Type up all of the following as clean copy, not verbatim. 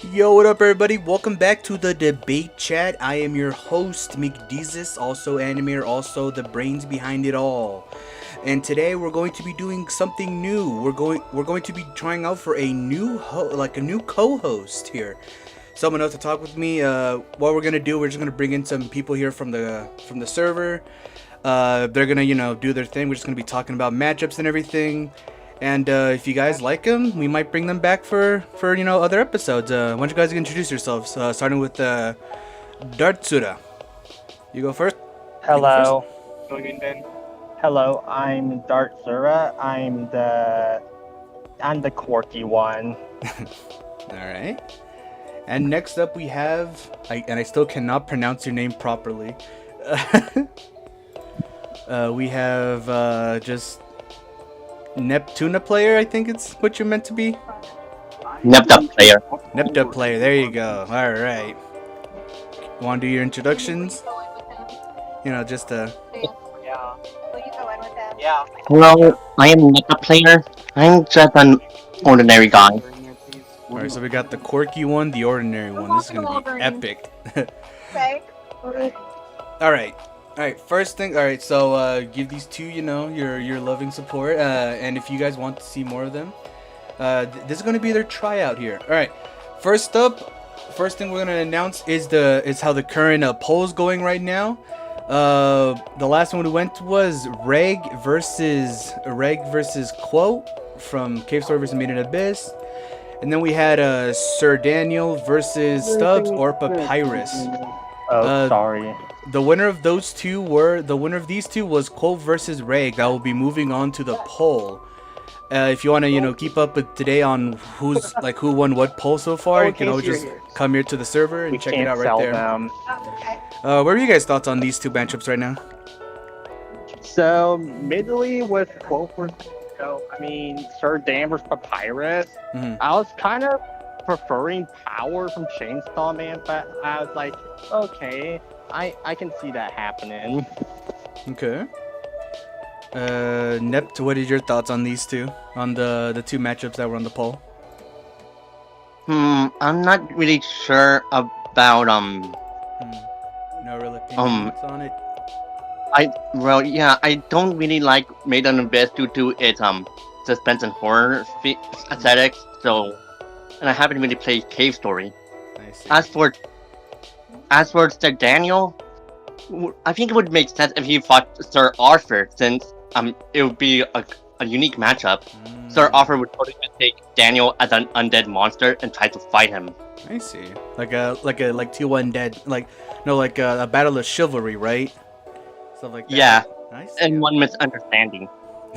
Yo, what up, everybody? Welcome back to the debate chat. I am your host, McDeezus, also animator, also the brains behind it all. And today we're going to be doing something new. We're going to be trying out for a new co-host here. Someone else to talk with me. What we're gonna do, we're just gonna bring in some people here from the server. They're gonna do their thing. We're just gonna be talking about matchups and everything. And if you guys like them, we might bring them back for other episodes. Why don't you guys introduce yourselves? Starting with Dartsura. You go first. Hello. Go again, Ben. Hello, I'm Dartsura. I'm the quirky one. All right. And next up we have, I still cannot pronounce your name properly. We have just Neptuna player, I think it's what you're meant to be. Nepta player. Nepta player, there you go. All right. Want to do your introductions? Just Yeah. Hello, I am not a player. I'm just an ordinary guy. All right. So we got the quirky one, the ordinary one. This is gonna be epic. Okay. All right. First thing. All right. So give these two, your loving support. And if you guys want to see more of them, this is gonna be their tryout here. All right. First thing we're gonna announce is how the current poll is going right now. The last one we went was Reg versus Quo from Cave Story vs. Made in Abyss, and then we had Sir Daniel versus Stubbs or Papyrus. Sorry. The winner of these two was Quo versus Reg. That will be moving on to the poll. If you want to keep up with today on who won what poll so far, you can always just come here to the server and We check can't it out right sell there. them. Okay. What are you guys' thoughts on these two matchups right now? So, midway with Sir Dan versus Papyrus. Mhm. I was kind of preferring power from Chainsaw Man, but I was like, okay, I can see that happening. Okay. Nept, what is your thoughts on these two? On the two matchups that were on the poll? I'm not really sure about No real opinions on it. I don't really like Made in Abyss due to its suspense and horror aesthetics. So, and I haven't really played Cave Story. I see. As for Sir Daniel, I think it would make sense if he fought Sir Arthur, since it would be a unique matchup. Sir Arthur would totally take Daniel as an undead monster and try to fight him. I see. Like two undead, a battle of chivalry, right? Stuff like that. Yeah, I see. and one misunderstanding.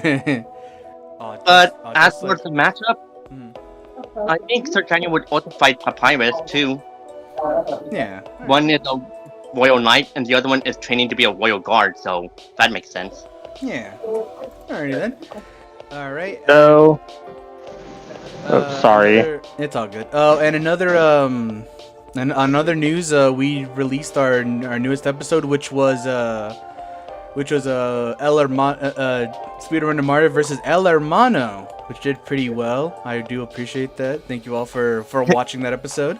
Oh, But just as for like- the matchup, Hmm. I think Sir Daniel would also fight Papyrus too. Yeah. One is a royal knight, and the other one is training to be a royal guard, so that makes sense. Yeah. Alrighty then. All right. So, sorry. It's all good. Oh, and another news. We released our newest episode, which was Speedrunner Mario versus El Hermano, which did pretty well. I do appreciate that. Thank you all for watching that episode.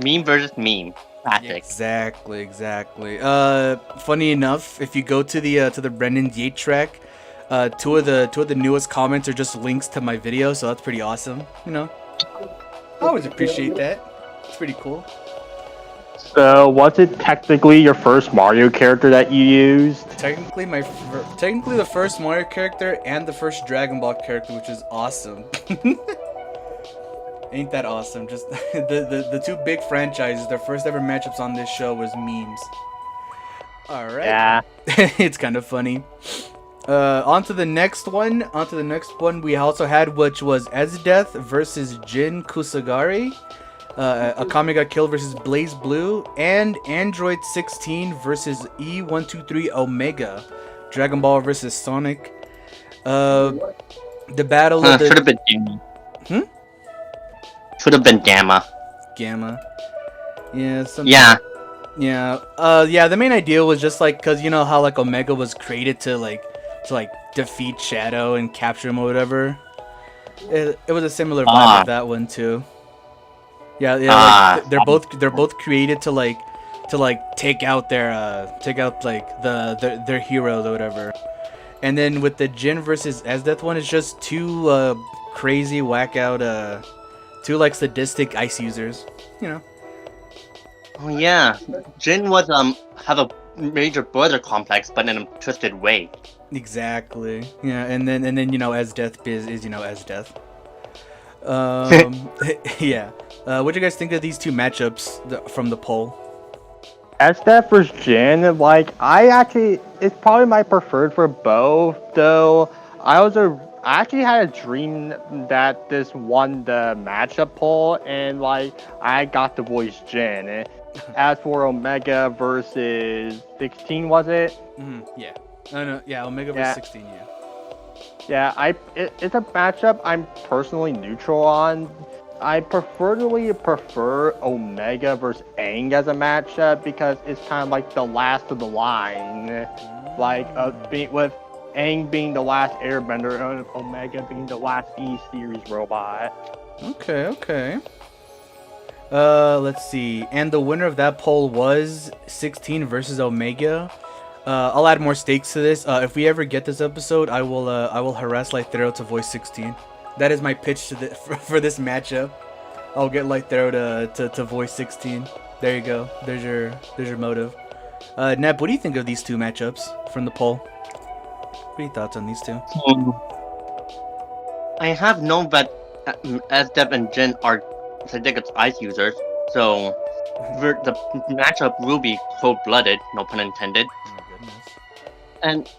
Meme versus meme. Classic. Exactly. Funny enough, if you go to the Brendan Yates track, two of the newest comments are just links to my video, so that's pretty awesome. I always appreciate that. It's pretty cool. So, was it technically your first Mario character that you used? Technically the first Mario character and the first Dragon Ball character, which is awesome. Ain't that awesome? Just the two big franchises, their first ever matchups on this show was memes. Alright. Yeah. It's kind of funny. On to the next one we also had, which was Esdeath versus Jin Kusagari. Akame got killed versus Blaze Blue, and Android 16 versus E123 Omega. Dragon Ball versus Sonic. The battle of Should have been Gamma. Hmm? Should have been Gamma. Gamma. Yeah. Yeah. The main idea was just cause you know how Omega was created to defeat Shadow and capture him or whatever. It was a similar vibe with that one too. Yeah, yeah. Ah. They're both created to take out like their heroes or whatever. And then with the Jin versus Esdeath one, it's just two crazy whack out two like sadistic ice users. You know. Oh yeah, Jin was have a major brother complex, but in a twisted way. Exactly. Yeah, and then Esdeath is Esdeath. Yeah. What do you guys think of these two matchups from the poll? Estef versus Jin, like it's probably my preferred for both. Though I actually had a dream that this won the matchup poll, and like I got to voice Jin. As for Omega versus 16, was it? Yeah. No, yeah. Omega Yeah. versus 16. Yeah. Yeah, it's a matchup I'm personally neutral on. I prefer Omega versus Aang as a matchup because it's kind of like the last of the line, with Aang being the last Airbender and Omega being the last E series robot. Okay. Let's see. And the winner of that poll was 16 versus Omega. I'll add more stakes to this. If we ever get this episode, I will harass Lightthero to voice 16. That is my pitch to for this matchup. I'll get Lightthero to voice 16. There you go. There's your motive. Neb, what do you think of these two matchups from the poll? What are your thoughts on these two? I have known that Esdeath and Jin are sadistic ice users, so the matchup will be cold-blooded, no pun intended. Oh my goodness.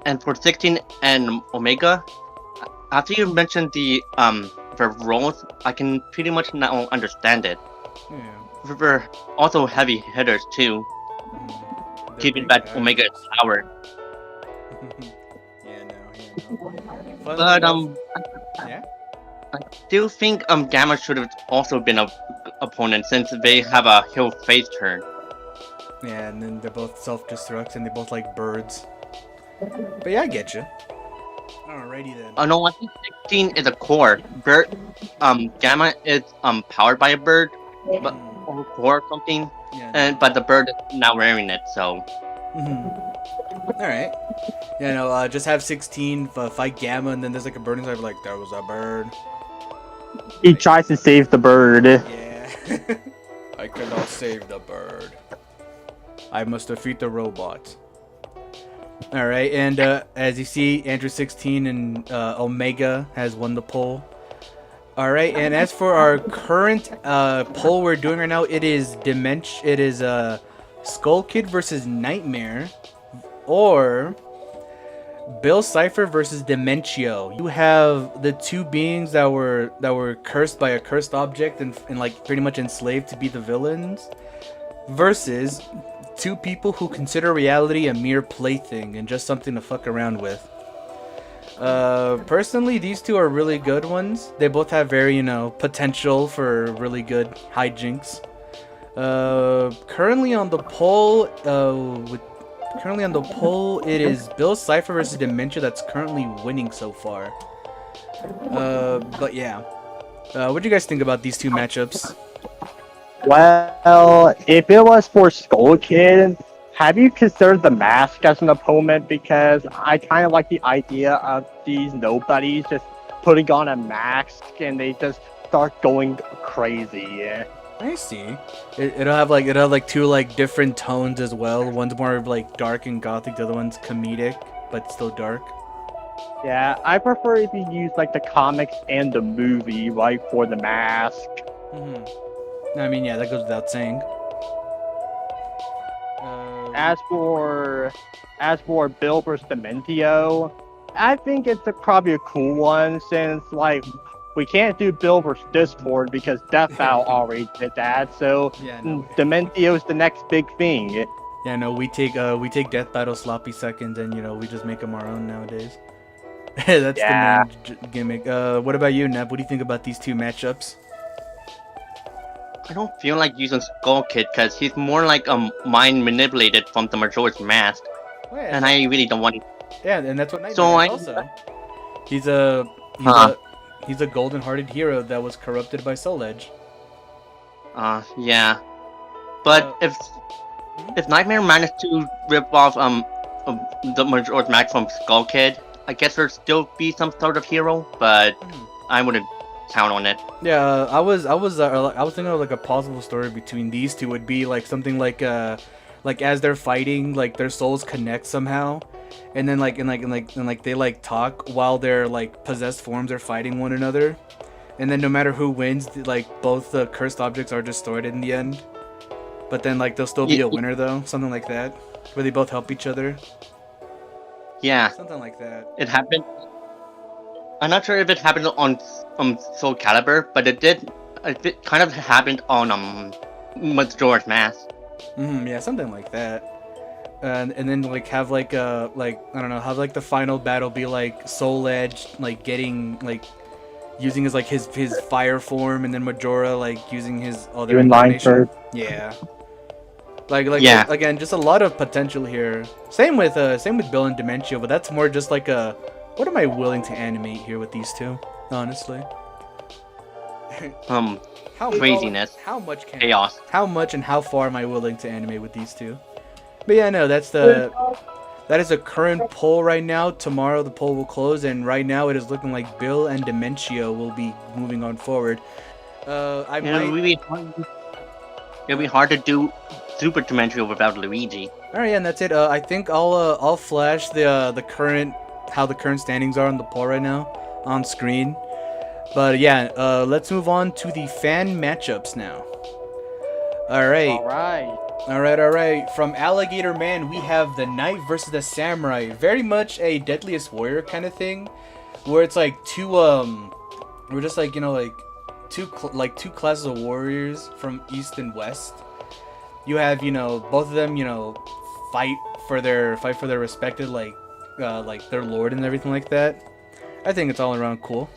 And for 16 and Omega, after you mentioned the roles, I can pretty much now understand it. Yeah. They're also heavy hitters too, They're keeping big that guys. Omega is powered. Yeah, no. But Yeah. I still think Gamma should have also been a opponent since they have a heal phase turn. Yeah, and then they're both self-destructs and they both like birds. But yeah, I get you. Alrighty then. Oh no, I think 16 is a core. Gamma is powered by a bird, but or core or something. Yeah. But the bird is not wearing it, so. Alright. Yeah, no, just have 16 fight Gamma, and then there's like a bird inside, like, there was a bird. He tries to save the bird. Yeah. I cannot save the bird. I must defeat the robot. Alright, and as you see, Andrew 16 and Omega has won the poll. Alright, and as for our current poll we're doing right now, it is Skull Kid versus Nightmare, or Bill Cipher versus Dementio. You have the two beings that were cursed by a cursed object and like pretty much enslaved to be the villains, versus two people who consider reality a mere plaything and just something to fuck around with. Personally, these two are really good ones. They both have very, potential for really good hijinks. Currently on the poll, it is Bill Cipher versus Dementia that's currently winning so far. But yeah. What do you guys think about these two matchups? Well, if it was for Skull Kid, have you considered the Mask as an opponent? Because I kind of like the idea of these nobodies just putting on a mask and they just start going crazy. I see. It'll have two like different tones as well. One's more like dark and gothic, the other one's comedic but still dark. Yeah, I prefer if you use like the comics and the movie, like for the mask. I mean, yeah, that goes without saying. As for Bill versus Dementio, I think it's probably a cool one since like we can't do Bill versus Discord because Death Battle already did that. So Yeah, no. Dementio's the next big thing. Yeah, no, we take Death Battle sloppy seconds and we just make them our own nowadays. That's Yeah. the main gimmick. What about you, Neb? What do you think about these two matchups? I don't feel like using Skull Kid because he's more like mind manipulated from the Majora's Mask, Oh, yeah, and I really don't want to. yeah, and that's what Nightmare So is also. He's a He's a golden-hearted hero that was corrupted by Soul Edge. Yeah. But if Nightmare managed to rip off the Majora's Mask from Skull Kid, I guess there'd still be some sort of hero, but I wouldn't count on it. Yeah, I was thinking of like a possible story between these two would be like something like as they're fighting, like their souls connect somehow, and then like they like talk while their like possessed forms are fighting one another, and then no matter who wins, like both the cursed objects are destroyed in the end. But then like there'll still be a winner though, something like that, where they both help each other. Yeah, Something like that. it happened. I'm not sure if it happened on Soul Calibur, but it did. It kind of happened on Majora's Mask. Yeah, something like that. And then like have like I don't know, have like the final battle be like Soul Edge like getting like using his like his fire form, and then Majora like using his other Doing line incarnation. first. Yeah. Like Yeah. again, just a lot of potential here. Same with Bill and Dementio, but that's more just like a what am I willing to animate here with these two, honestly. How Craziness. How much can Chaos. How much and how far am I willing to animate with these two? But yeah, no, that is a current poll right now. Tomorrow the poll will close, and right now it is looking like Bill and Dementio will be moving on forward. It'll be hard to do Super Dimensional without Luigi. All right, yeah, and that's it. I think I'll flash the current how the current standings are on the poll right now on screen. But yeah, let's move on to the fan matchups now. All right. From Alligator Man, we have the Knight versus the Samurai. Very much a Deadliest Warrior kind of thing, where it's like we're just like like two classes of warriors from East and West. You have both of them fight for their respected like their lord and everything like that. I think it's all around cool.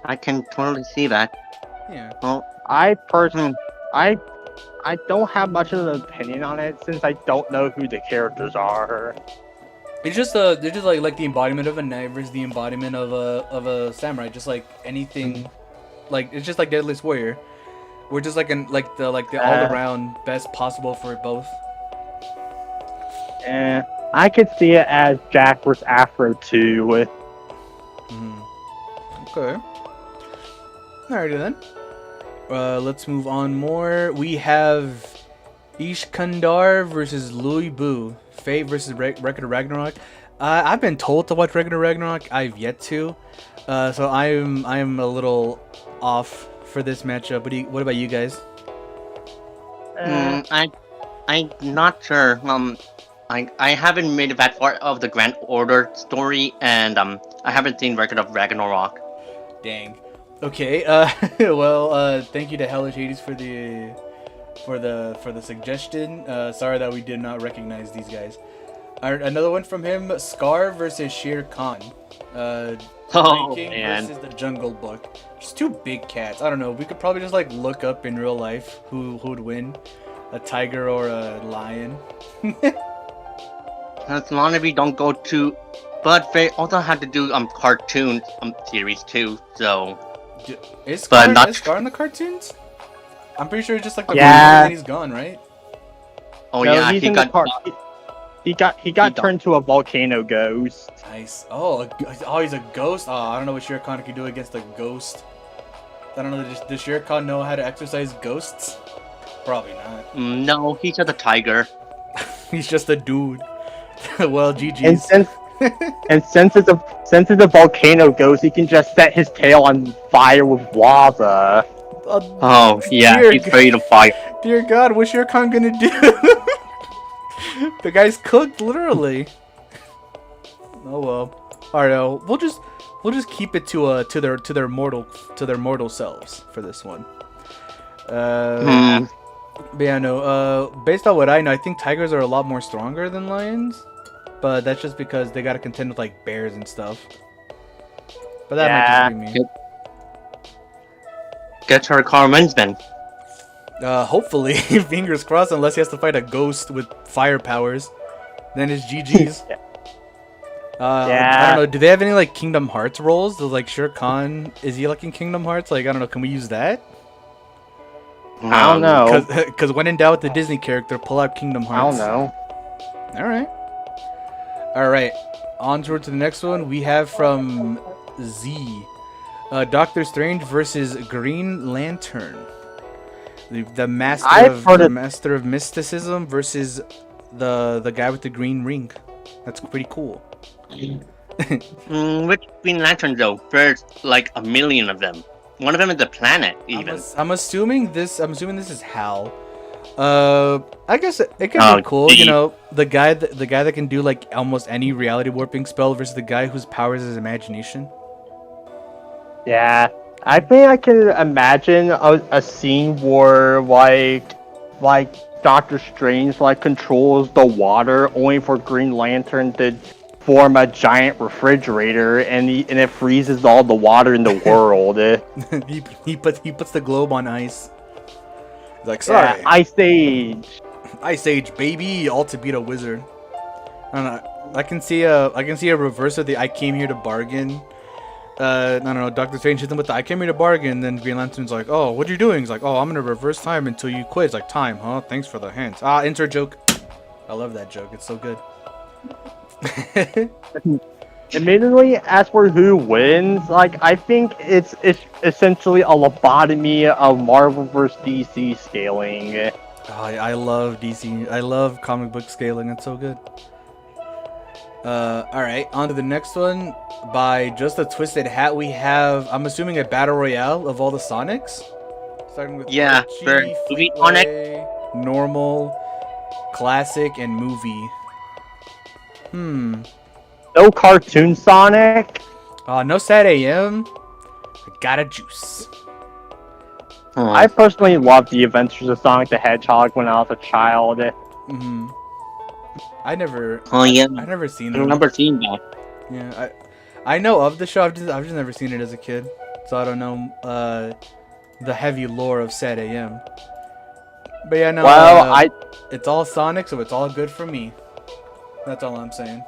I can totally see that. Yeah. Well, I personally, I don't have much of an opinion on it since I don't know who the characters are. It's just they're just like the embodiment of a knight versus the embodiment of a samurai. Just like anything, like it's just like Deadliest Warrior. We're just like the all around best possible for both. I could see it as Jack vs. Afro too. Okay. Alrighty then. Let's move on more. We have Ishkandar versus Louis Boo. Fate versus Record of Ragnarok. I've been told to watch Record of Ragnarok. I've yet to. So I'm a little off for this matchup. What about you guys? I'm not sure. I haven't made it that far of the Grand Order story, and I haven't seen Record of Ragnarok. Dang. Okay. Well, thank you to Hellish Hades for the suggestion. Sorry that we did not recognize these guys. Another one from him: Scar versus Shere Khan. King man. versus the Jungle Book. Just two big cats. I don't know. We could probably just like look up in real life who would win, a tiger or a lion. As long as we don't go to, but they also had to do cartoon series too. So Is Scar in the cartoons? I'm pretty sure it's just like the and he's gone, right? Oh no, yeah, he got turned to a volcano ghost. Nice. Oh, he's a ghost. Oh, I don't know what Shere Khan could do against a ghost. I don't know. Does Shere Khan know how to exercise ghosts? Probably not. No, he's just a tiger. He's just a dude. Well, GG's. And since it's a volcano ghost, he can just set his tail on fire with lava. Oh yeah, he's afraid of fire. Dear God, what's Shere Khan gonna do? The guy's cooked, literally. Oh well. Alright, we'll just keep it to their mortal selves for this one. But yeah, no. Based on what I know, I think tigers are a lot more stronger than lions. But that's just because they gotta contend with like bears and stuff. But that might just be me. Get her Carmen's then. Hopefully, fingers crossed. Unless he has to fight a ghost with fire powers, then it's GG's. I don't know. Do they have any like Kingdom Hearts roles? Does like Shere Khan, is he like in Kingdom Hearts? Like I don't know. Can we use that? I don't know. Because when in doubt, the Disney character, pull out Kingdom I Hearts. don't know. All right. Onward to the next one. We have from Z, Doctor Strange versus Green Lantern. The master of mysticism versus the guy with the green ring. That's pretty cool. Which Green Lantern though? There's like a million of them. One of them is a planet, even. I'm assuming this is Hal. I guess it could be cool. Geez. You know, the guy that can do like almost any reality warping spell versus the guy whose powers is imagination. Yeah, I think I can imagine a scene where like Doctor Strange like controls the water, only for Green Lantern to form a giant refrigerator, and it freezes all the water in the world. he puts the globe on ice. He's like, sorry, Ice Age. Ice Age, baby, all to beat a wizard. I don't know. I can see a reverse of the I came here to bargain. I don't know. Doctor Strange hits him with the I came here to bargain. Then Green Lantern's like, oh, what are you doing? He's like, oh, I'm gonna reverse time until you quit. It's like, time, huh? Thanks for the hint. Insert joke. I love that joke. It's so good. Admittedly, as for who wins, like I think it's essentially a lobotomy of Marvel vs. DC scaling. Oh, I love DC. I love comic book scaling. It's so good. Alright, on to the next one. By Just a Twisted Hat, we have, I'm assuming, a battle royale of all the Sonics. Starting with movie Sonic, normal, classic, and movie. No cartoon Sonic. No Sad AM. I got a juice. I personally loved the Adventures of Sonic the Hedgehog when I was a child. I never seen it. I remember seeing that. Yeah, I know of the show. I've just never seen it as a kid, so I don't know the heavy lore of Sad AM. But yeah, no. Well, it's all Sonic, so it's all good for me. That's all I'm saying.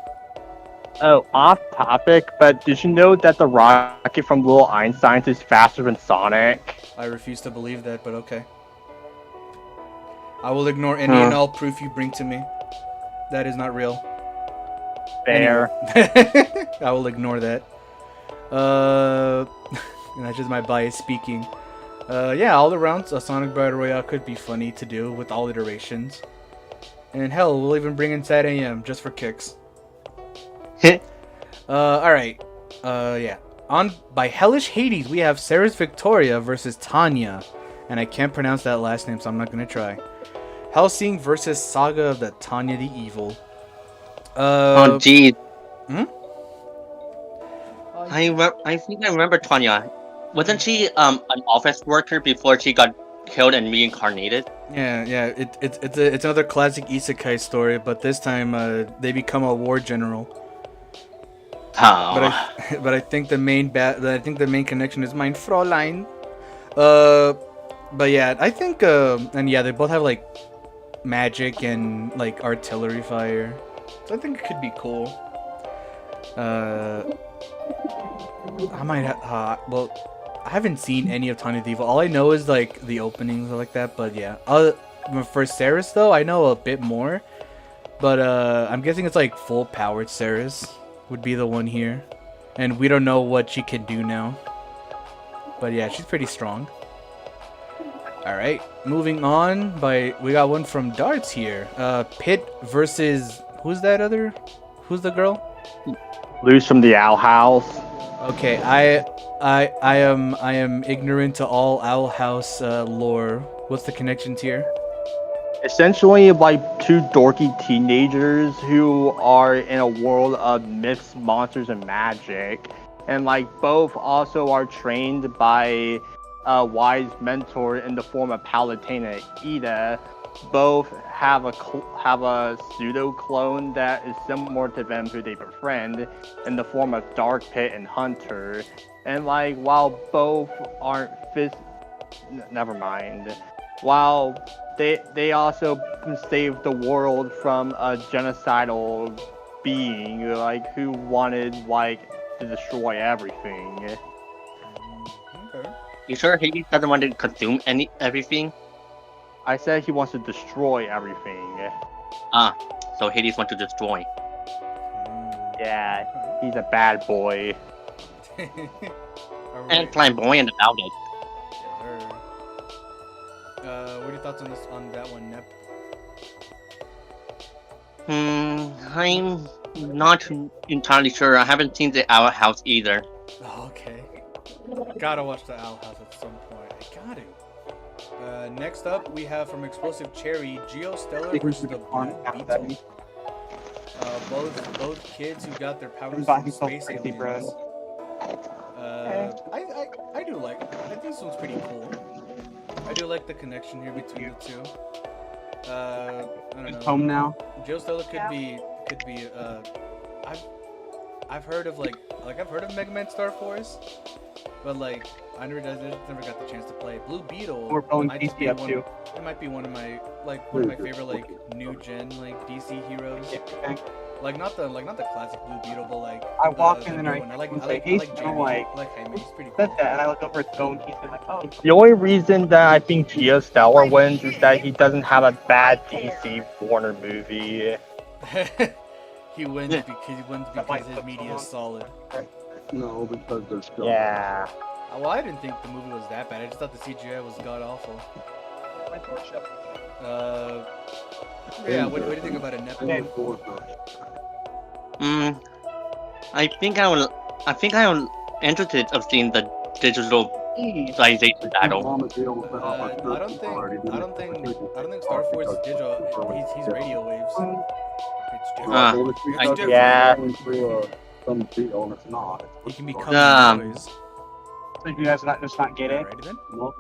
Oh, off topic, but did you know that the rocket from Little Einstein is faster than Sonic? I refuse to believe that, but okay. I will ignore any and all proof you bring to me. That is not real. Fair. Anyway. I will ignore that. And that's just my bias speaking. Yeah, all around, a Sonic Battle Royale could be funny to do with all iterations. And hell, we'll even bring in Sad AM just for kicks. Alright. Yeah. On by Hellish Hades, we have Ceres Victoria versus Tanya. And I can't pronounce that last name, so I'm not gonna try. Hellsing versus Saga of the Tanya the Evil. Oh, geez. I I think I remember Tanya. Wasn't she an office worker before she got killed and reincarnated? Yeah. It's another classic isekai story, but this time they become a war general. Oh. But I think the main connection is mein Fräulein. But yeah, I think and yeah, they both have like magic and like artillery fire, so I think it could be cool. I might have well, I haven't seen any of Tiny the Evil. All I know is like the openings are like that. But yeah, for Ceres though, I know a bit more. But I'm guessing it's like full powered Ceres would be the one here, and we don't know what she can do now. But yeah, she's pretty strong. Alright, moving on. We got one from Darts here. Pit versus who's the girl? Lose from the Owl House. Okay, I am ignorant to all Owl House lore. What's the connections here? Essentially, like two dorky teenagers who are in a world of myths, monsters, and magic, and like both also are trained by a wise mentor in the form of Palutena Ida. Both have a pseudo clone that is similar to them who they befriend in the form of Dark Pit and Hunter. And like while both aren't never mind. While they also save the world from a genocidal being like who wanted like to destroy everything. Okay. You sure Hades doesn't want to consume everything? I said he wants to destroy everything. So Hades wants to destroy. Yeah, he's a bad boy. And flamboyant about it. What are your thoughts on that one, Nep? I'm not entirely sure. I haven't seen the Owl House either. Oh, okay. Gotta watch the Owl House at some point. I got to. Next up, we have from Explosive Cherry, Geostellar versus the Blue Beetle. Both kids who got their powers from space aliens. I do like. I think this one's pretty cool. I do like the connection here between the two. I don't know. Home now. Geostellar could be. I've heard of I've heard of Mega Man Star Force, but like I never got the chance to play it. Blue Beetle. We're going might just DC be up one- too. It might be one of my favorite new gen DC heroes. Like not the classic Blue Beetle, but like I walk in the and new I one. I like say, "Hey, Jamie. I'm like, I like Jaime. He's pretty said cool. that, and I look over his phone. He's like, oh, The only reason that I think Geostellar wins is that he doesn't have a bad DC Warner movie. He wins because his media is solid. No, because they're still. Yeah. Well, I didn't think the movie was that bad. I just thought the CGI was god awful. Yeah. What do you think about it, Nep? I think I'm interested of seeing the digitalization battle. I don't think Star Force is digital. He's radio waves. It's different. Yeah. Some deal, and it's not. He can become noise. so you guys just not get it? Alrighty then. No,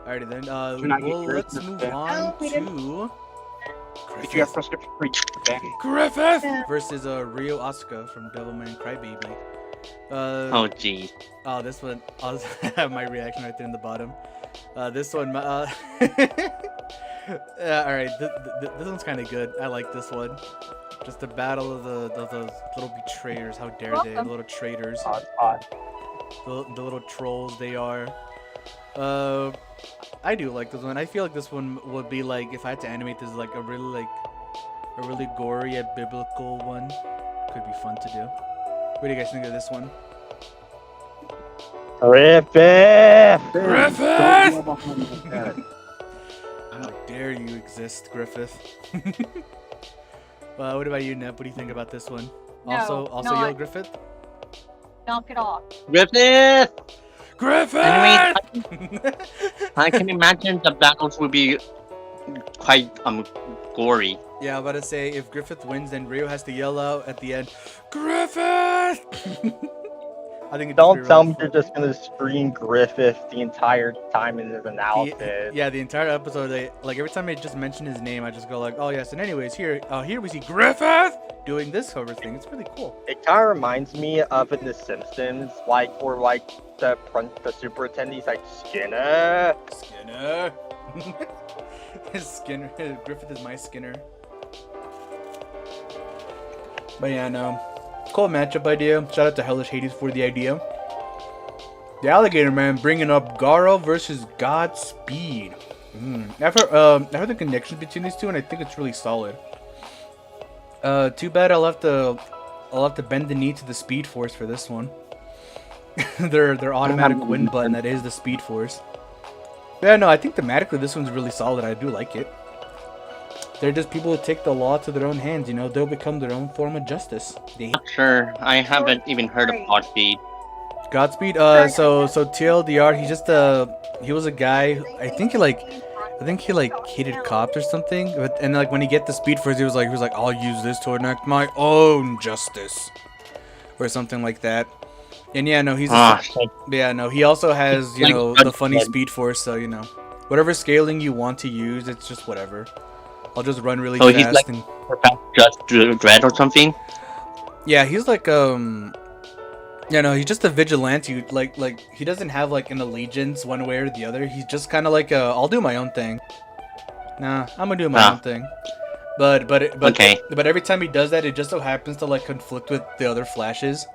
Alrighty then. Should not get Well, yours let's in move the on to Did you have prescription for Griffith versus Ryo Asuka from Devilman Crybaby. Oh geez. Oh, this one. I'll have my reaction right there in the bottom. This one. All right. This one's kind of good. I like this one. Just the battle of those little betrayers. How dare they? The little traitors. The little trolls they are. I do like this one. I feel like this one would be like if I had to animate this like a really gory yet biblical one. Could be fun to do. What do you guys think of this one? Griffith! How dare you exist, Griffith? What about you, Nep? What do you think about this one? No, Also not. yell Griffith? Knock it off. Griffith! Griffith! Anyway, I can imagine the battles would be quite gory. Yeah, I'm about to say if Griffith wins, then Ryo has to yell out at the end, Griffith! I think Don't tell me you're just gonna scream Griffith the entire time in his analysis. Yeah, the entire episode, like every time I just mention his name, I just go like, oh yes, and anyways, here we see Griffith doing this cover thing. It's really cool. It kind of reminds me of in The Simpsons, like the superintendent's like Skinner. Skinner. Griffith is my Skinner. But yeah, no. Cool matchup idea. Shout out to Hellish Hades for the idea. The Alligator Man bringing up Garo versus Godspeed. I've heard the connections between these two, and I think it's really solid. Too bad I'll have to bend the knee to the Speed Force for this one. their automatic win button, that is the Speed Force. Yeah, no, I think thematically this one's really solid. I do like it. They're just people who take the law to their own hands, you know. They'll become their own form of justice. Not sure. I haven't even heard of Godspeed. Godspeed. So TLDR. He was a guy. I think he hated cops or something. And like when he get the Speed Force, he was like, I'll use this to enact my own justice, or something like that. And yeah, no, he also has the funny Speed Force. So whatever scaling you want to use, it's just whatever. I'll just run really fast. He's like Just Dread or something? Yeah, he's like he's just a vigilante. Like he doesn't have like an allegiance one way or the other. He's just kind of like I'll do my own thing. Nah, I'm gonna do my own thing. Okay. but every time he does that, it just so happens to like conflict with the other flashes.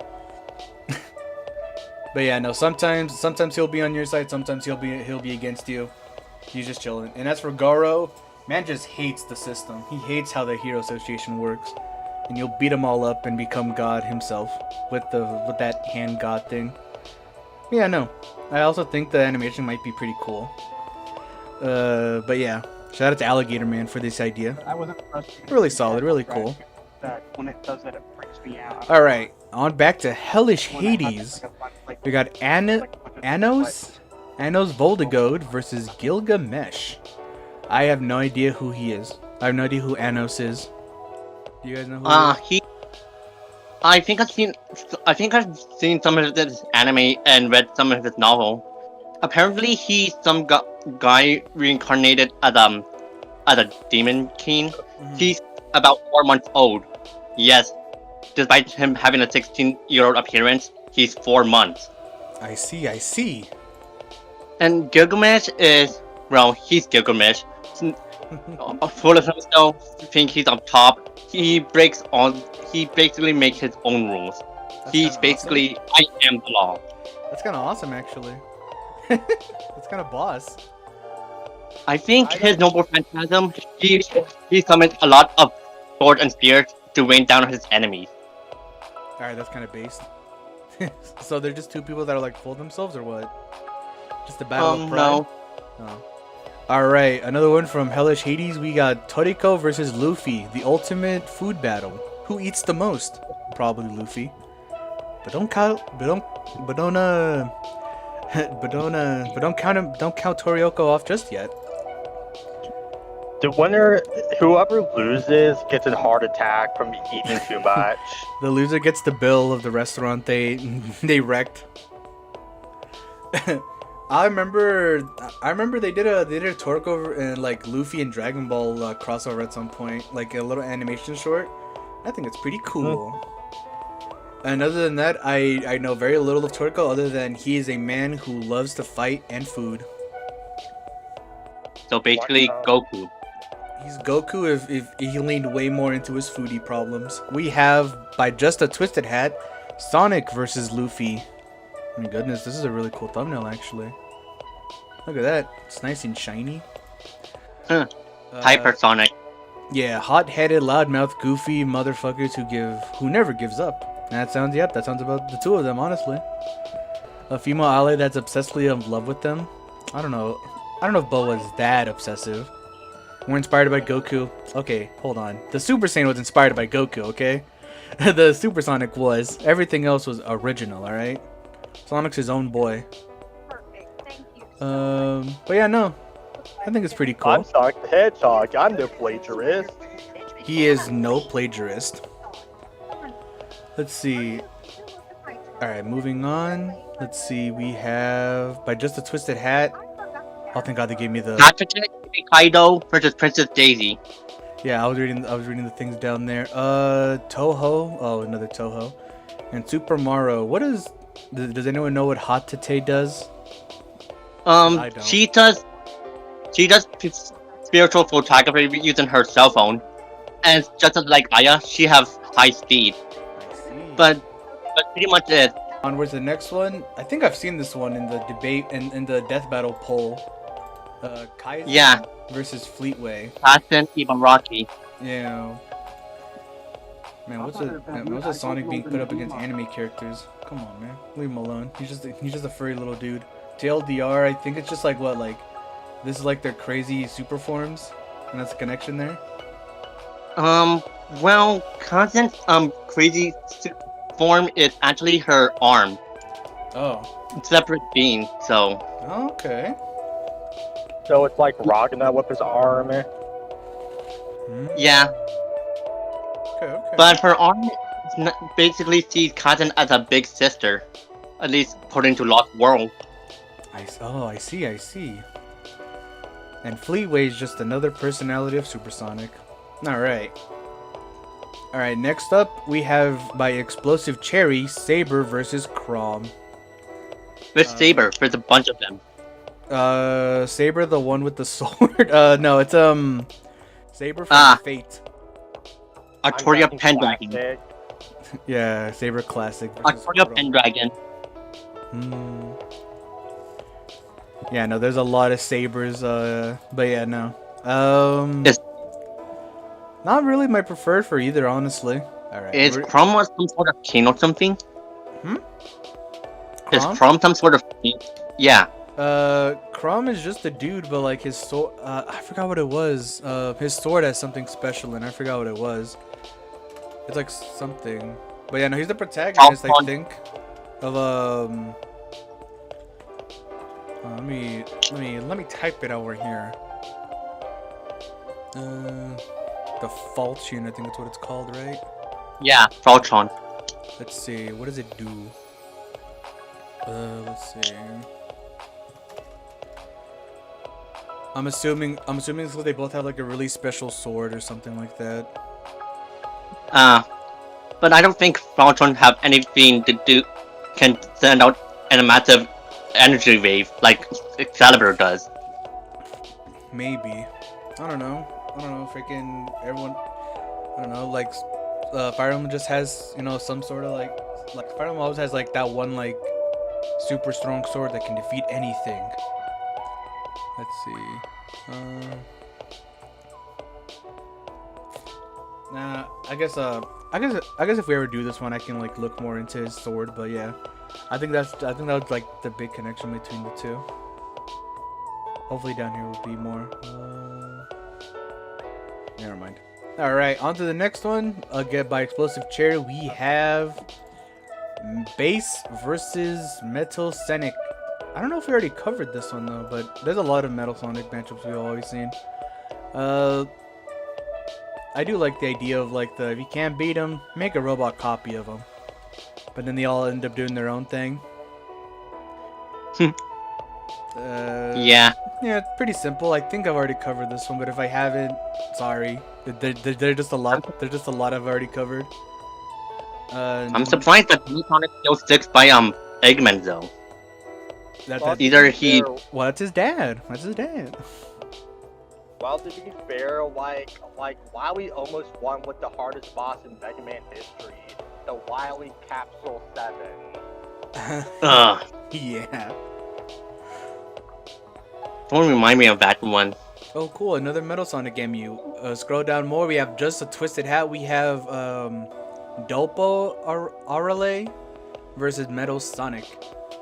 But yeah, no. Sometimes he'll be on your side. Sometimes he'll be against you. He's just chilling. And as for Garo, man just hates the system. He hates how the Hero Association works. And you'll beat them all up and become God himself with that hand God thing. Yeah, no. I also think the animation might be pretty cool. But yeah, shout out to Alligator Man for this idea. I wasn't frustrated. Really solid, really cool. That when it does it, it freaks me out. All right, on back to Hellish When it has, Hades. like, a bunch, like, We got Anos Voldegode versus Gilgamesh. I have no idea who he is. I have no idea who Anos is. Do you guys know who he is? I think I've seen some of his anime and read some of his novel. Apparently, he's some guy reincarnated as a demon king. He's about 4 months old. Yes, despite him having a 16-year-old appearance, he's 4 months. I see. And Gilgamesh is, well, he's Gilgamesh. Full of himself, think he's on top. He basically makes his own rules. He's basically, I am the law. That's kind of awesome, actually. That's kind of boss. I think his noble phantasm, he summons a lot of swords and spears to rain down on his enemies. Alright, that's kind of based. So they're just two people that are like full themselves, or what? Just a battle of pride? No. Oh. Alright, another one from Hellish Hades. We got Toriko versus Luffy, the ultimate food battle. Who eats the most? Probably Luffy. But don't count Toriko off just yet. The winner, whoever loses, gets a heart attack from eating too much. The loser gets the bill of the restaurant they wrecked. I remember they did a Toriko and like Luffy and Dragon Ball crossover at some point, like a little animation short. I think it's pretty cool. And other than that, I know very little of Toriko other than he is a man who loves to fight and food. So basically, Goku. He's Goku if he leaned way more into his foodie problems. We have, by just a twisted hat, Sonic versus Luffy. Oh my goodness, this is a really cool thumbnail actually. Look at that. It's nice and shiny. Hypersonic. Yeah, hot-headed, loudmouth, goofy motherfuckers who never gives up. That sounds about the two of them, honestly. A female ally that's obsessively in love with them. I don't know if Bo was that obsessive. We're inspired by Goku. Okay, hold on. The Super Saiyan was inspired by Goku, okay? The Supersonic was. Everything else was original, alright? Sonic's his own boy. Perfect. Thank you. But yeah, no. I think it's pretty cool. I'm Sonic the Hedgehog. I'm no plagiarist. He is no plagiarist. Let's see. Alright, moving on. Let's see. We have, by just a twisted hat. Oh, thank God they gave me the... Kaido versus Princess Daisy. Yeah, I was reading the things down there. Toho. Oh, another Toho. And Super Mario. What is... Does anyone know what Hatate does? I don't. She does spiritual photography using her cell phone. And just like Aya, she has high speed. I see. But pretty much it. Onwards to the next one. I think I've seen this one in the debate in the death battle poll. Kaizen versus Fleetway. Kaizen, even Rocky. Yeah. Man, what's a Sonic being put up against anime characters? Come on, man. Leave him alone. He's just a furry little dude. TLDR, I think it's just like what, like this is like their crazy super forms, and that's a connection there. Well, Kaizen's crazy form is actually her arm. Oh. Separate being, so. Okay. So it's like Ragnar with his arm. Yeah. Okay. But her arm basically sees Kaizen as a big sister, at least according to Lost World. I see. And Fleetway is just another personality of Supersonic. Alright, next up we have by Explosive Cherry, Saber versus Crom. With Saber, there's a bunch of them. Saber, the one with the sword? No, it's Saber from Fate. Artoria I'm guessing Pendragon. classic. Yeah, Saber Classic. versus Artoria Proto. Pendragon. Hmm. Yeah, no, there's a lot of sabers, but yeah, no. Is, Not really my preferred for either, honestly. Alright. is Chroma some sort of king or something? Is Crom? Chrome some sort of king? Yeah. Crom is just a dude, but like his sword, I forgot what it was. His sword has something special, and I forgot what it was. It's like something. But yeah, no, he's the protagonist, I think, of let me type it over here. The Falchion, I think that's what it's called, right? Yeah, Faltron. Let's see, what does it do? Let's see. I'm assuming it's because they both have like a really special sword or something like that. But I don't think Faltron have anything to do. Can send out a massive energy wave like Excalibur does. Maybe. I don't know. Freaking everyone. I don't know. Like, Fire Emblem just has, you know, some sort of like Fire Emblem always has like that one like super strong sword that can defeat anything. Let's see. Nah, I guess if we ever do this one, I can like look more into his sword. But yeah, I think that was like the big connection between the two. Hopefully down here will be more. Never mind. All right, on to the next one. Again, by Explosive Chair, we have Base versus Metal Sonic. I don't know if we already covered this one though, but there's a lot of Metal Sonic matchups we've always seen. I do like the idea of like if you can't beat them, make a robot copy of them. But then they all end up doing their own thing. Yeah. Yeah, it's pretty simple. I think I've already covered this one, but if I haven't, sorry. They're just a lot. There's just a lot I've already covered. I'm surprised that Sonic still sticks by Eggman though. Either he. Well, that's his dad. That's his dad. Well, to be fair, like Wily almost won with the hardest boss in Mega Man history, the Wily Capsule 7. Yeah. Don't remind me of that one. Oh, cool. Another Metal Sonic game. You scroll down more. We have just a Twisted Hat. We have Dolpo Arale versus Metal Sonic.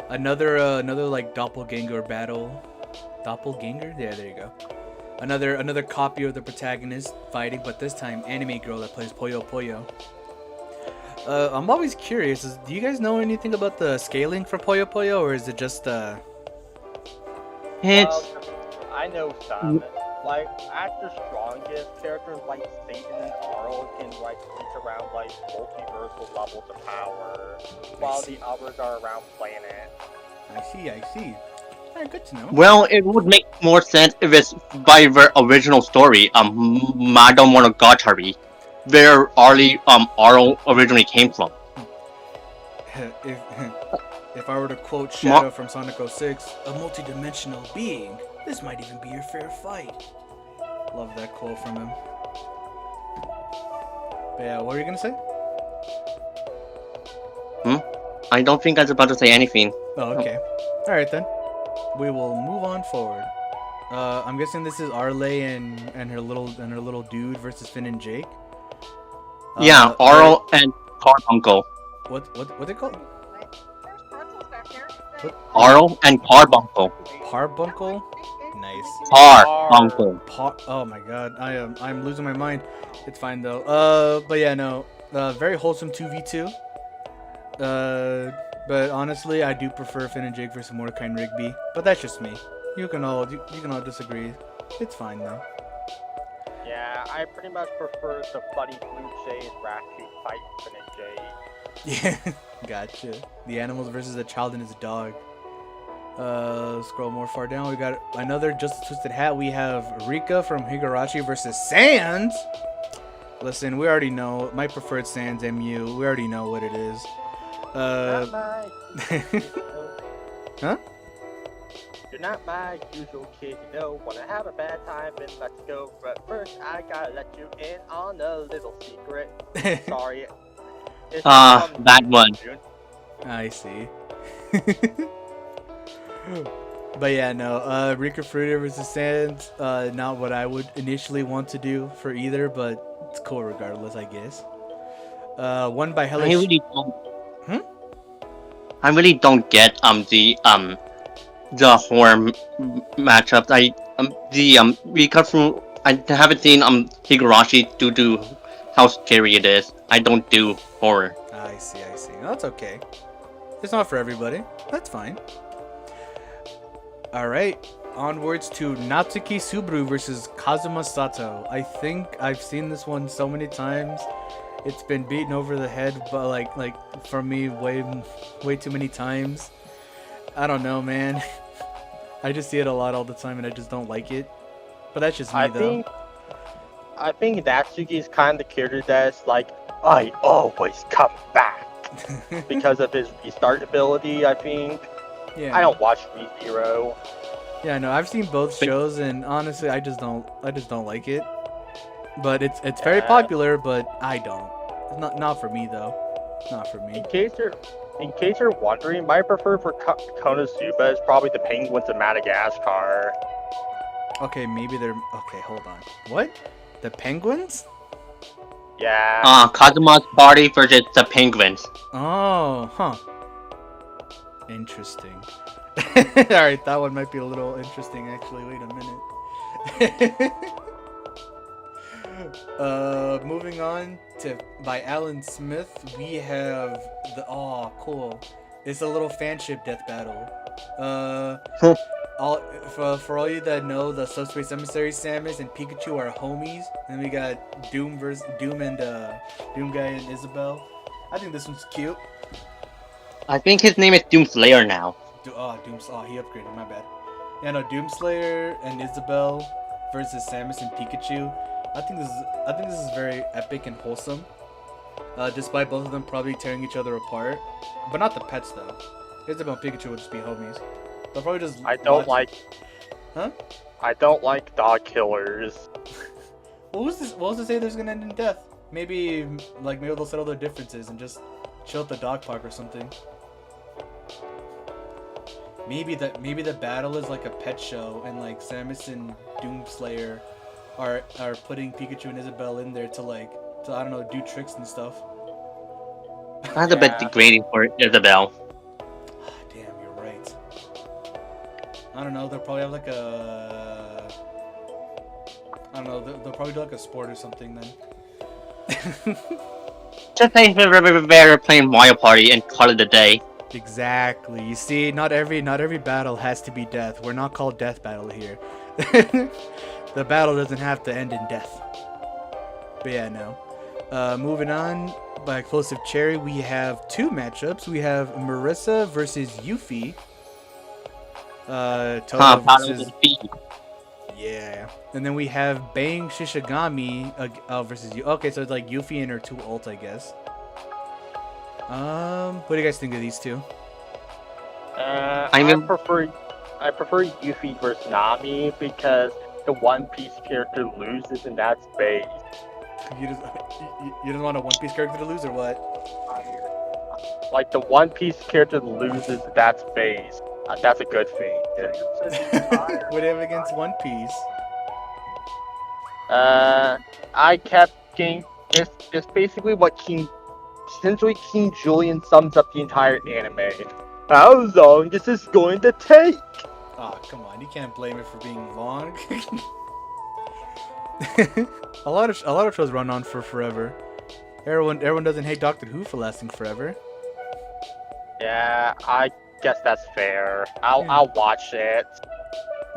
Another like doppelganger battle. Doppelganger? Yeah, there you go. Another copy of the protagonist fighting, but this time anime girl that plays Puyo Puyo. I'm always curious. Do you guys know anything about the scaling for Puyo Puyo, or is it just It's. I know some. Like, at the strongest, characters like Satan and Arl can like reach around like multiversal levels of power, while the others are around planet. I see. Alright, good to know. Well, it would make more sense if it's by the original story, Madame Monogatari, where Arl originally came from. If I were to quote Shadow from Sonic 06, a multi-dimensional being, this might even be your fair fight. Love that quote from him. But yeah, what were you gonna say? I don't think I was about to say anything. Oh, okay. Alright then. We will move on forward. I'm guessing this is Arle and her little dude versus Finn and Jake. Yeah, Arl and Carbuncle. What they called? There's pretzels back here. Arl and Carbuncle. Carbuncle? Nice. Carbuncle. Oh my god, I'm losing my mind. It's fine though. But yeah, no. Very wholesome 2v2. But honestly, I do prefer Finn and Jake versus Mordecai and Rigby. But that's just me. You can all disagree. It's fine though. Yeah, I pretty much prefer the funny blue shade raccoon fight Finn and Jake. Yeah, gotcha. The animals versus a child and his dog. Scroll more far down. We got another Just a Twisted Hat. We have Rika from Higurashi versus Sans. Listen, we already know my preferred Sans MU. We already know what it is. Huh? You're not my usual kid, you know. Wanna have a bad time and let's go. But first, I gotta let you in on a little secret. Sorry. It's Ah, from that one. June. I see. But yeah, no. Rika Fruiter versus Sans. Not what I would initially want to do for either, but it's cool regardless, I guess. Won by I Hellish. really don't. I really don't get the horror matchups. Rika from I haven't seen Higurashi due to how scary it is. I don't do horror. I see. No, that's okay. It's not for everybody. That's fine. Alright. Onwards to Natsuki Subaru versus Kazuma Sato. I think I've seen this one so many times. It's been beaten over the head, but like for me, way too many times. I don't know, man. I just see it a lot all the time, and I just don't like it. But that's just me, though. I think Natsuki's kind of the character that's like, I always come back because of his restart ability. I think. Yeah. I don't watch ReZero. Yeah, no, I've seen both shows, and honestly, I just don't like it. But it's very popular, but I don't. Not for me though. Not for me. In case you're wondering, my preferred for Konosuba is probably the Penguins of Madagascar. Okay, maybe they're okay. Hold on. What? The Penguins? Yeah. Kazuma's party versus the Penguins. Oh, huh. Interesting. Alright, that one might be a little interesting actually. Wait a minute. Moving on to by Alan Smith, we have the cool. It's a little fanship death battle. For all you that know, the Subspace Emissary Samus and Pikachu are homies. And we got Doom and Doom Guy and Isabelle. I think this one's cute. I think his name is Doomslayer now. He upgraded. My bad. Yeah, no, Doomslayer and Isabelle versus Samus and Pikachu. I think this is very epic and wholesome. Despite both of them probably tearing each other apart, but not the pets though. Isabelle and Pikachu would just be homies. They'll probably just. I don't like dog killers. What was to say there's gonna end in death? Maybe they'll settle their differences and just chill at the dog park or something. Maybe the battle is like a pet show, and like Samus and Doomslayer are putting Pikachu and Isabelle in there to I don't know, do tricks and stuff. That's a bit degrading for Isabelle. Damn, you're right. I don't know. They'll probably have like a. I don't know. They'll probably do like a sport or something then. Just say they're playing Mario Party and call it a day. Exactly. You see, not every battle has to be death. We're not called Death Battle here. The battle doesn't have to end in death. But yeah, no. Moving on, by Explosive Cherry, we have two matchups. We have Marissa versus Yuffie. Toto versus... Yeah. And then we have Bang Shishigami versus you. Okay, so it's like Yuffie and her two ults, I guess. What do you guys think of these two? I prefer Yuffie versus Nami because the One Piece character loses and that's base. You just want a One Piece character to lose or what? Like the One Piece character loses, that's base. That's a good thing. What do you have against One Piece? I kept King. It's basically what essentially King Julian sums up the entire anime. How long is this going to take? Oh, come on, you can't blame it for being long. a lot of shows run on for forever. Everyone doesn't hate Doctor Who for lasting forever. Yeah, I guess that's fair. I'll watch it.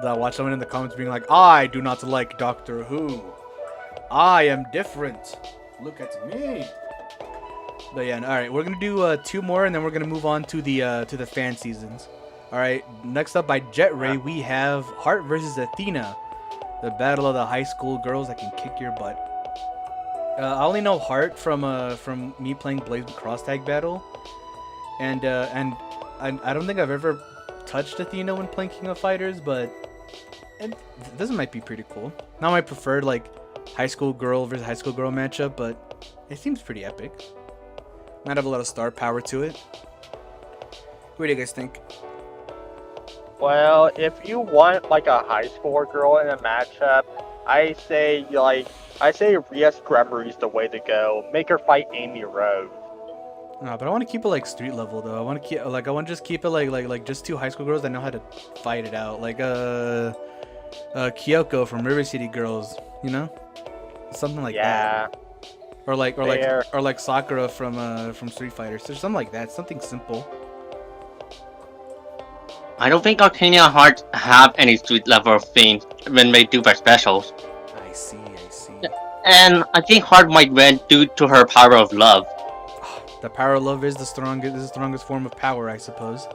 I'll watch someone in the comments being like, I do not like Doctor Who. I am different. Look at me. But yeah, all right, we're gonna do two more, and then we're gonna move on to the fan seasons. All right, next up by Jet Ray, we have Heart versus Athena, the battle of the high school girls that can kick your butt. I only know Heart from me playing Blaze Cross Tag Battle, and I don't think I've ever touched Athena when playing King of Fighters, but this might be pretty cool. Not my preferred like high school girl versus high school girl matchup, but it seems pretty epic. Might have a lot of star power to it. What do you guys think? Well, if you want like a high school girl in a matchup, I say Rias Gregory's the way to go. Make her fight Amy Rose. No, but I want to keep it like street level though. I want to just keep it like just two high school girls that know how to fight it out. Like Kyoko from River City Girls, you know? Something like that. Or like Sakura from Street Fighter. So something like that. Something simple. I don't think Arcania Hearts have any street level themes when they do their specials. I see. And I think Heart might win due to her power of love. The power of love is the strongest form of power, I suppose.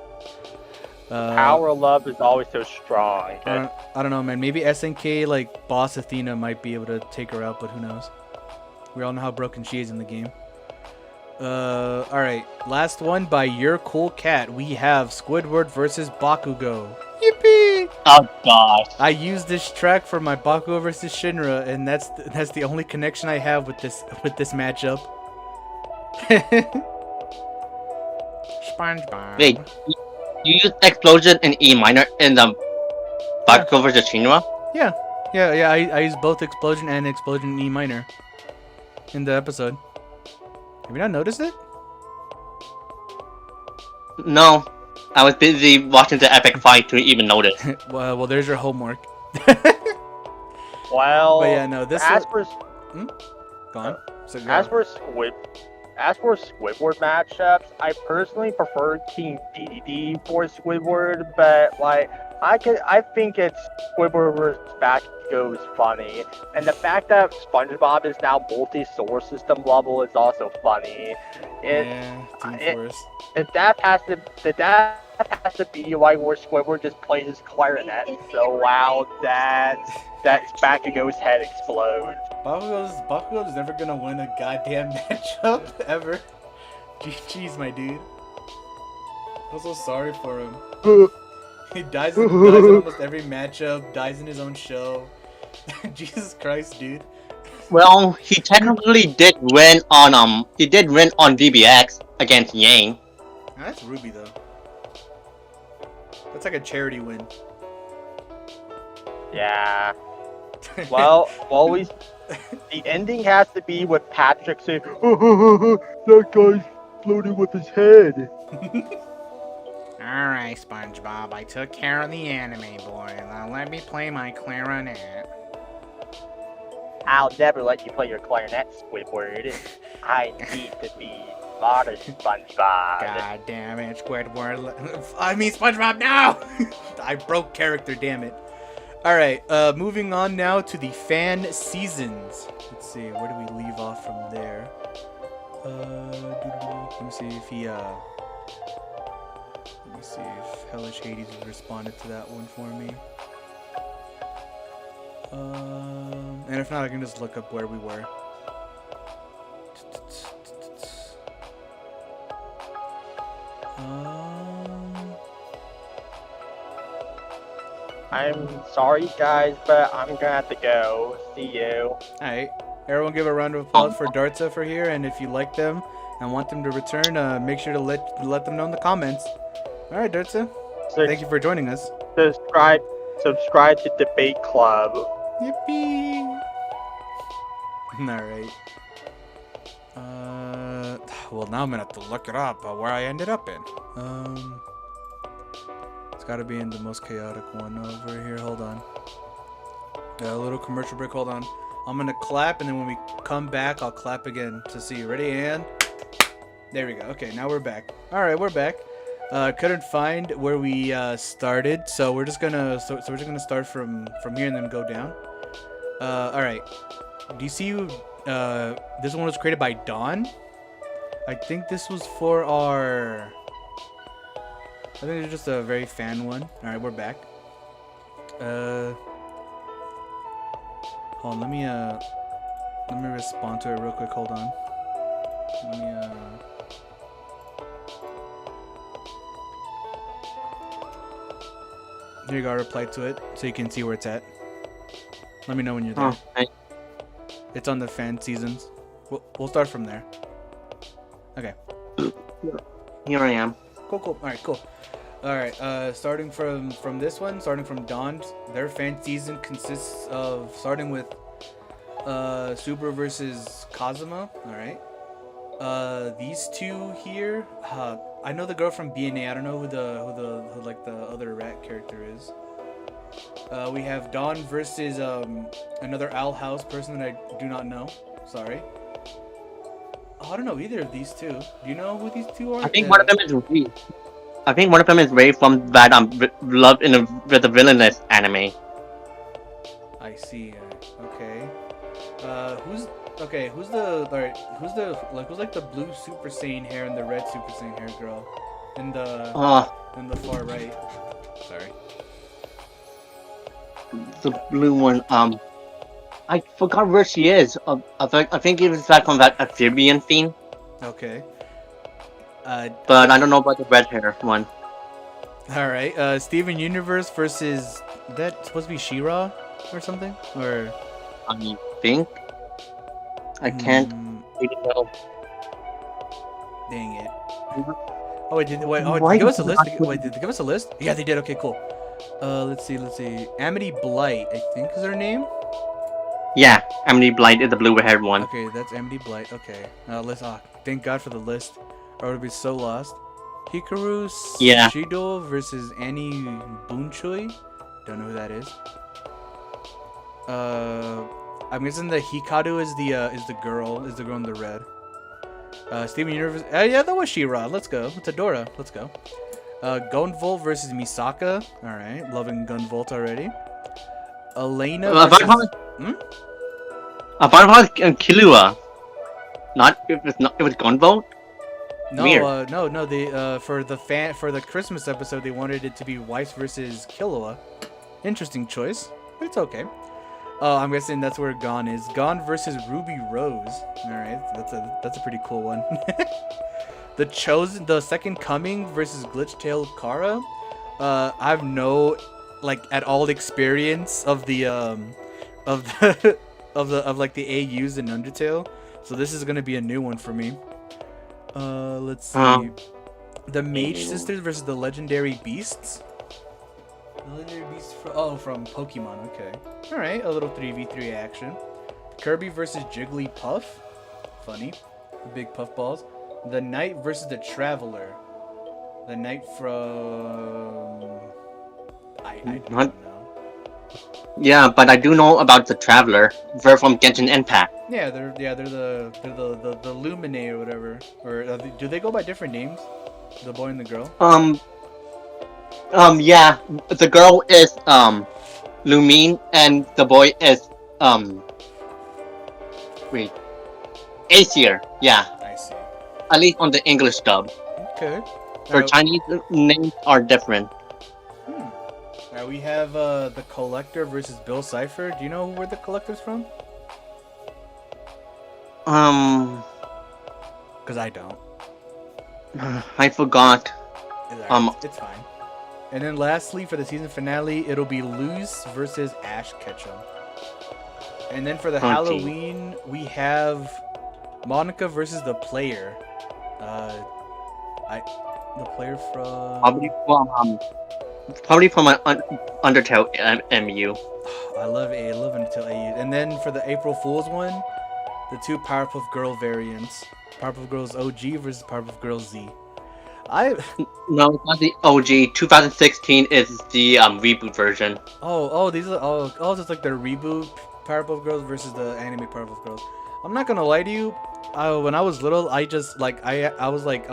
Power of love is always so strong. I don't know, man. Maybe SNK like Boss Athena might be able to take her out, but who knows? We all know how broken she is in the game. Alright. Last one by Your Cool Cat. We have Squidward versus Bakugo. Yippee! Oh gosh. I used this track for my Bakugo versus Shinra, and that's the only connection I have with this matchup. SpongeBob. Wait, you use Explosion in E minor in the Bakugo vs. Shinra? Yeah. I used both Explosion and Explosion in E minor in the episode. Have you not noticed it? No. I was busy watching the epic fight to even notice. well, there's your homework. Well, But yeah, no, this as is... for Go on. So go. As for Squidward matchups, I personally prefer King DDD for Squidward, but like I think it's Squidward versus Bakugo is funny, and the fact that SpongeBob is now multi-solar system level is also funny. If that has to be like where Squidward just plays his clarinet so loud that Bakugo's head explodes. Bakugo's never gonna win a goddamn matchup ever. Jeez, my dude. I'm so sorry for him. He dies in almost every matchup. Dies in his own show. Jesus Christ, dude. Well, he technically did win on DBX against Yang. Nah, that's Ruby though. That's like a charity win. Yeah. Well, the ending has to be with Patrick saying, that guy's floating with his head. Alright, SpongeBob, I took care of the anime boy. Now let me play my clarinet. I'll never let you play your clarinet, Squidward. I need to be smarter, SpongeBob. God damn it, Squidward. I mean, SpongeBob, no! I broke character, damn it. Alright, moving on now to the fan seasons. Let's see, where do we leave off from there? Let me see if he, let me see if Hellish Hades has responded to that one for me. And if not, I can just look up where we were. I'm sorry, guys, but I'm gonna have to go. See you. Alright, everyone give a round of applause for Dartsa for here, and if you like them and want them to return, make sure to let them know in the comments. Alright, Dartsa, thank you for joining us. Subscribe to Debate Club. Yippee! Alright. Well, now I'm gonna have to look it up, where I ended up in. It's gotta be in the most chaotic one over here. Hold on. A little commercial break, hold on. I'm gonna clap, and then when we come back, I'll clap again to see you. Ready, and... There we go. Okay, now we're back. Alright, we're back. Couldn't find where we started, so we're just gonna start from here and then go down. Alright. Do you see this one was created by Dawn? I think this was for our... I think it's just a very fan one. Alright, we're back. Hold on, let me respond to it real quick, hold on. Let me Here you go. I'll reply to it so you can see where it's at. Let me know when you're there. Okay. It's on the fan seasons. We'll start from there. Okay. Here I am. Cool. All right. Cool. All right. Starting from this one, starting from Dawn, their fan season consists of starting with Subaru versus Kazuma. All right. These two here. I know the girl from BNA. I don't know who the like the other rat character is. We have Dawn versus another Owl House person that I do not know. Sorry. Oh, I don't know either of these two. Do you know who these two are? I think one of them is Ray. I think one of them is Ray from that Love with the Villainous anime. I see. Okay. Who's the who's like the blue Super Saiyan hair and the red Super Saiyan hair girl in the far right? Sorry. The blue one. I forgot where she is. I think it was back on that amphibian theme. Okay. But I don't know about the red hair one. All right. Steven Universe versus that supposed to be She-Ra or something, or I think. I can't really know. Dang it. Oh, did Why they give us a did list? they- Wait, did they give us a list? Yeah, they did. Okay, cool. Let's see. Amity Blight, I think is her name. Yeah, Emily Blight is the blue-haired one. Okay, that's Amity Blight. Okay. Thank God for the list. I would be so lost. Hikaru Yeah. Shido versus Annie Bunchoi. Don't know who that is. I'm guessing the Hikaru is the girl in the red. Steven Universe. Yeah, that was She-Ra. Let's go. It's Adora. Let's go. Gunvolt versus Misaka. All right, loving Gunvolt already. Elena versus. About Killua. It was Gunvolt. No, Weird. no. They for the Christmas episode, they wanted it to be Weiss versus Killua. Interesting choice, but it's okay. I'm guessing that's where Gon is. Gon versus Ruby Rose. All right, that's a pretty cool one. The Second Coming versus Glitchtail Kara. I have no at all experience of the like the AUs in Undertale, so this is gonna be a new one for me. Let's see. The Mage Sisters versus the Legendary Beasts. The Legendary Beasts from Pokemon. Okay. All right, a little 3v3 action. Kirby versus Jigglypuff. Funny. Big puffballs. The Knight versus the Traveler. The Knight from I don't know. Yeah, but I do know about the Traveler. They're from Genshin Impact. Yeah, they're the Lumine or whatever. Or do they go by different names? The boy and the girl. Yeah. The girl is Lumine, and the boy is wait, Aesir. Yeah. I see. At least on the English dub. Okay. For Chinese names are different. Now we have the Collector versus Bill Cipher. Do you know where the Collector's from? Because I don't. I forgot. It's fine. And then lastly, for the season finale, it'll be Luz versus Ash Ketchum. And then for the Halloween, we have Monica versus the Player. The Player from probably from an Undertale MU. I love Undertale AU. And then for the April Fool's one, the two Powerpuff Girl variants: Powerpuff Girls OG versus Powerpuff Girls Z. No, it's not the OG. 2016 is the reboot version. These are just like the reboot Powerpuff Girls versus the anime Powerpuff Girls. I'm not gonna lie to you. When I was little, I just I was like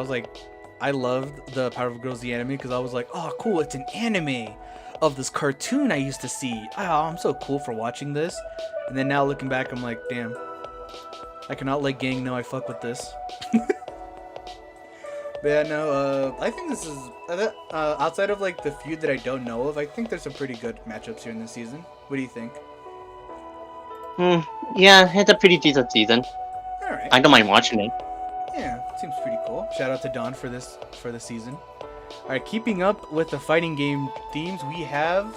I loved the Powerpuff Girls the anime because I was like, oh cool, it's an anime of this cartoon I used to see. Oh, I'm so cool for watching this. And then now looking back, I'm like, damn, I cannot let gang know I fuck with this. But yeah, no, I think this is outside of like the feud that I don't know of. I think there's some pretty good matchups here in this season. What do you think? Yeah, it's a pretty decent season. All right. I don't mind watching it. Yeah, seems pretty cool. Shout out to Don for the season. All right, keeping up with the fighting game themes, we have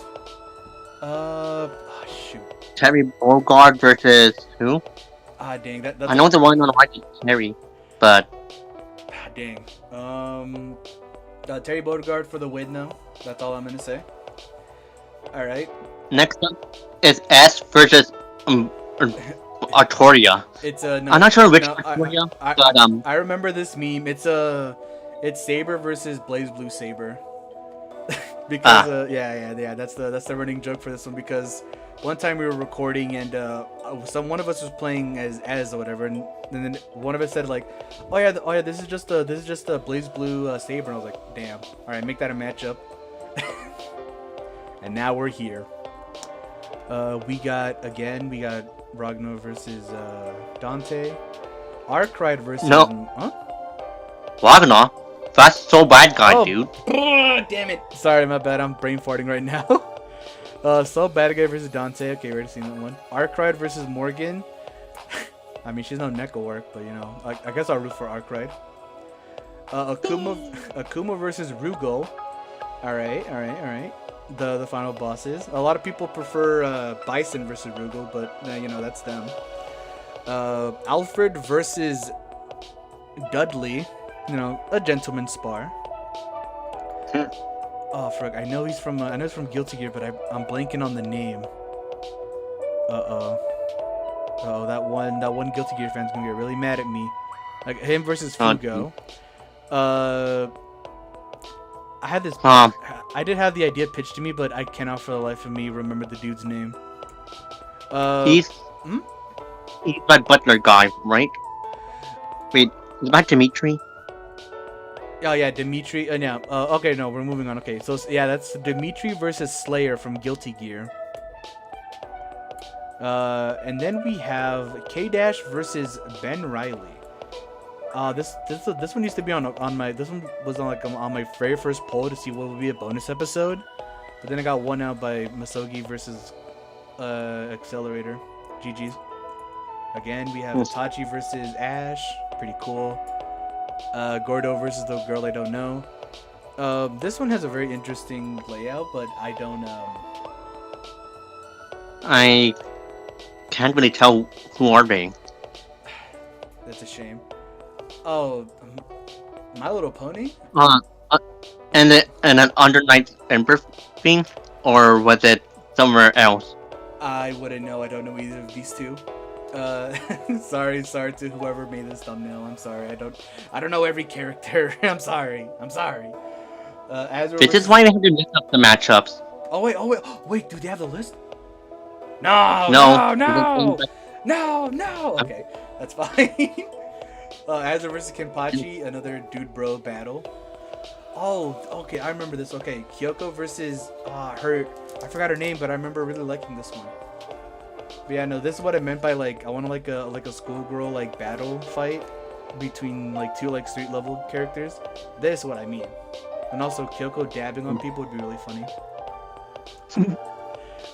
shoot. Terry Bogard versus who? Dang, that's I know the one on the right is Terry, but dang. Terry Beauregard for the win though. That's all I'm gonna say. All right. next up is S versus Artoria. It's no, I'm not sure which no, Artoria, I but I remember this meme. It's Saber versus Blaze Blue Saber. Because yeah, that's the running joke for this one, because one time we were recording and one of us was playing as or whatever, and then one of us said like, oh yeah, this is just a Blaze Blue Saber, and I was like, damn, all right, make that a matchup. And now we're here. We got Ragnar versus Dante, Arkride versus Wagner. That's so bad, guy, dude. Damn it! Sorry, my bad. I'm brain farting right now. So bad guy versus Dante. Okay, we already seen that one. Arkride versus Morgan. I mean, she's no Neko work, but you know, I guess I'll root for Arkride. Akuma versus Rugal. All right. The final bosses. A lot of people prefer Bison versus Rugal, but you know, that's them. Alfred versus Dudley. You know, a gentleman spar. Oh, frick. I know he's from Guilty Gear, but I'm blanking on the name. That one Guilty Gear fan's gonna get really mad at me. Like him versus Fugo. I had this. I did have the idea pitched to me, but I cannot for the life of me remember the dude's name. He's that butler guy, right? Wait, is that Dimitri? Oh yeah, Dimitri. Okay, no, we're moving on. Okay, so yeah, that's Dimitri versus Slayer from Guilty Gear. And then we have K-Dash versus Ben Riley. This one used to be on my. This one was on my very first poll to see what would be a bonus episode, but then I got won out by Masogi versus Accelerator. GG's. Again, we have Itachi versus Ash. Pretty cool. Gordo versus the girl I don't know. This one has a very interesting layout, but I don't. I can't really tell who are they. That's a shame. Oh, My Little Pony. And an Under Night Emperor thing, or was it somewhere else? I wouldn't know. I don't know either of these two. Sorry to whoever made this thumbnail. I'm sorry. I don't know every character. I'm sorry. This is why they have to list up the matchups. Oh wait. Do they have the list? No. Okay, that's fine. Azure versus Kenpachi, another dude bro battle. Oh, okay, I remember this. Okay, Kyoko versus her. I forgot her name, but I remember really liking this one. But yeah, no, this is what I meant by I want a schoolgirl battle fight between two street level characters. This is what I mean. And also Kyoko dabbing on people would be really funny.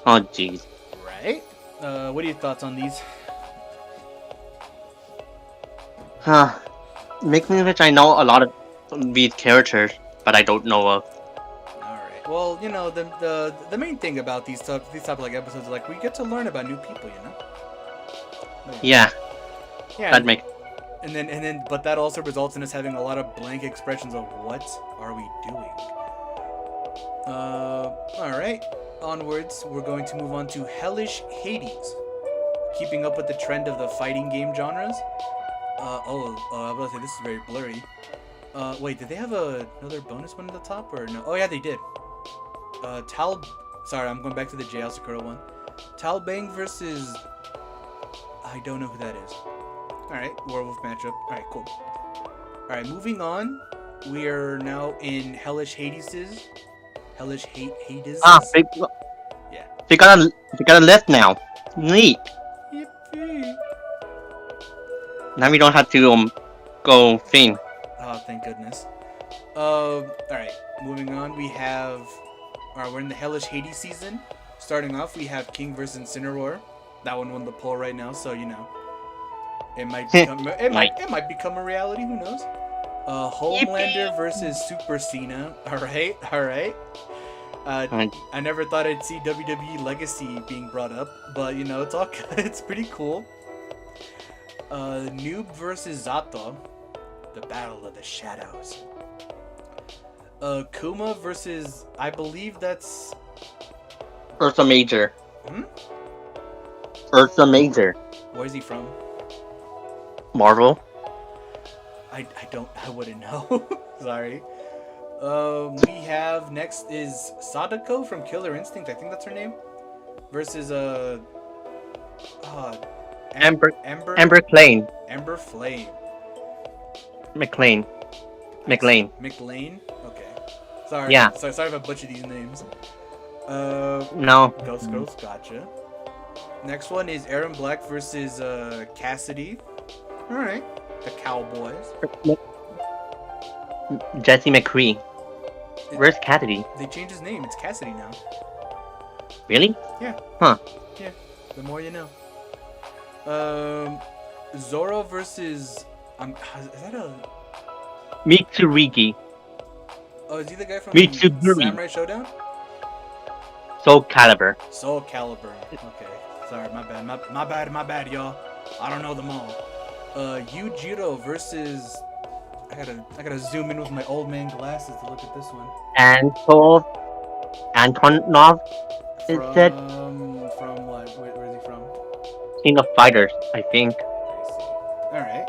Oh jeez. Right? What are your thoughts on these? Makes me wish I know a lot of these characters, but I don't know of. Alright. Well, you know, the main thing about these type of episodes is we get to learn about new people, you know? Yeah. That makes. And then but that also results in us having a lot of blank expressions of what are we doing? Alright. Onwards, we're going to move on to Hellish Hades. Keeping up with the trend of the fighting game genres. I was about to say, this is very blurry. Wait, did they have another bonus one at the top, or no? Oh yeah, they did. Sorry, I'm going back to the JL Sakura one. Talbang versus... I don't know who that is. Alright, Werewolf matchup. Alright, cool. Alright, moving on. We are now in Hellish Hades'. Hellish Hades'. Yeah. They got a list now. Neat. Yippee. Now we don't have to go thing. Oh, thank goodness. Alright, moving on. We have... Alright, we're in the Hellish Hades season. Starting off, we have King versus Incineroar. That one won the poll right now, so you know. It might become it might become a reality, who knows? Homelander versus Super Cena. All right. I never thought I'd see WWE Legacy being brought up, but you know, it's all it's pretty cool. Noob versus Zato. The Battle of the Shadows. Kuma versus, I believe that's Ursa Major. Hmm? Ursa Major. Where's he from? Marvel. I wouldn't know. Sorry. We have next is Sadako from Killer Instinct. I think that's her name. Versus Amber Ember Klein. Ember Flame. McLean. McLean. Okay. Sorry. Yeah. Sorry if I butchered these names. No. Ghost, gotcha. Next one is Aaron Black versus Cassidy. All right. The Cowboys. Jesse McCree. Where's Cassidy? They changed his name. It's Cassidy now. Really? Yeah. Huh. Yeah. The more you know. Zoro versus is that a Mitsurigi. Oh, is he the guy from Mitsuguri. Samurai Showdown? Soul Calibur. Soul Calibur. Okay. Sorry, my bad, y'all. I don't know them all. Yujiro versus I gotta zoom in with my old man glasses to look at this one. Antonov. Is it From what? Where is he from? King of Fighters? I think. I see. All right.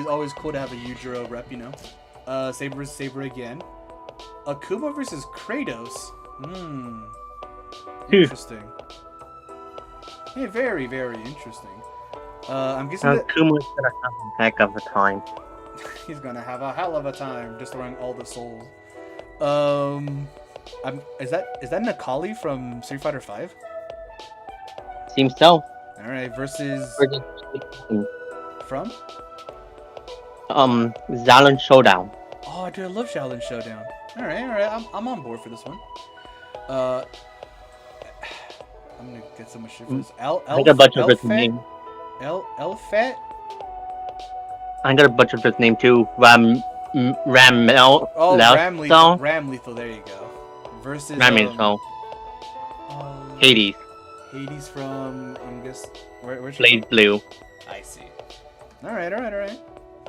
Always cool to have a Yujiro rep, you know. Saber versus Saber again. Akuma versus Kratos. Interesting. Yeah, very, very interesting. I'm guessing that Akuma's gonna have a heck of a time. he's gonna have a hell of a time destroying all the souls. Is that Nakali from Street Fighter V? Seems so. All right, versus from? Xiaolin Showdown. Oh, dude, I love Shaolin Showdown. All right, I'm on board for this one. I'm gonna get so much shit for this. I got a bunch of his name. Elfat? I got a bunch of his name too. Ram Lethal. There you go. Versus Ram Lethal. Hades. Hades from where's Blade Blue. I see. All right.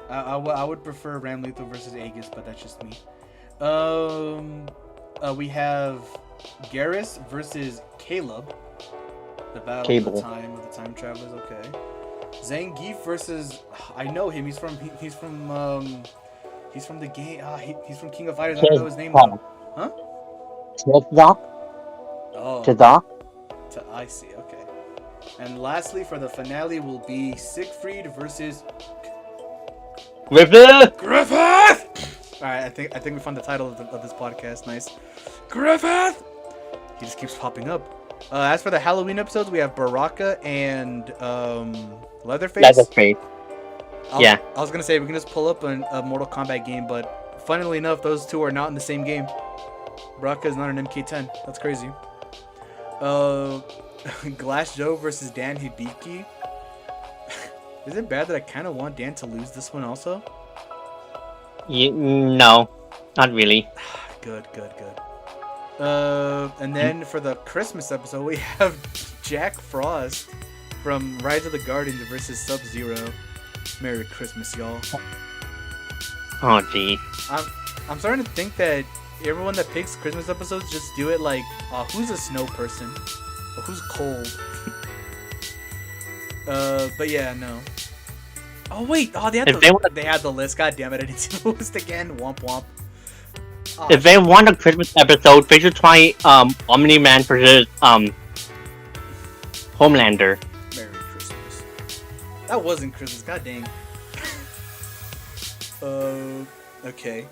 I would prefer Ram Lethal versus Aegis, but that's just me. We have Garrus versus Caleb. The battle of the time travelers. Okay. Zangief versus I know him. He's from the game. He's from King of Fighters. I don't know his name though. Huh? Tizok. Oh. Tizok. I see. Okay. And lastly, for the finale, will be Siegfried versus Griffith. All right. I think we found the title of this podcast. Nice. Griffith. He just keeps popping up. As for the Halloween episodes, we have Baraka and Leatherface. Yeah. I was gonna say we can just pull up a Mortal Kombat game, but funnily enough, those two are not in the same game. Baraka is not an MK10. That's crazy. Glass Joe versus Dan Hibiki. Is it bad that I kind of want Dan to lose this one also? No, not really. Good. And then for the Christmas episode, we have Jack Frost from Rise of the Guardians versus Sub-Zero. Merry Christmas, y'all. Oh, gee. I'm starting to think that everyone that picks Christmas episodes just do it like, who's a snow person? Or who's cold? But yeah, no. Oh wait, they had the list. God damn it, I didn't see the list again. Womp womp. Oh, if they want a Christmas episode, they should try Omni-Man versus Homelander. Merry Christmas. That wasn't Christmas. God dang. Okay.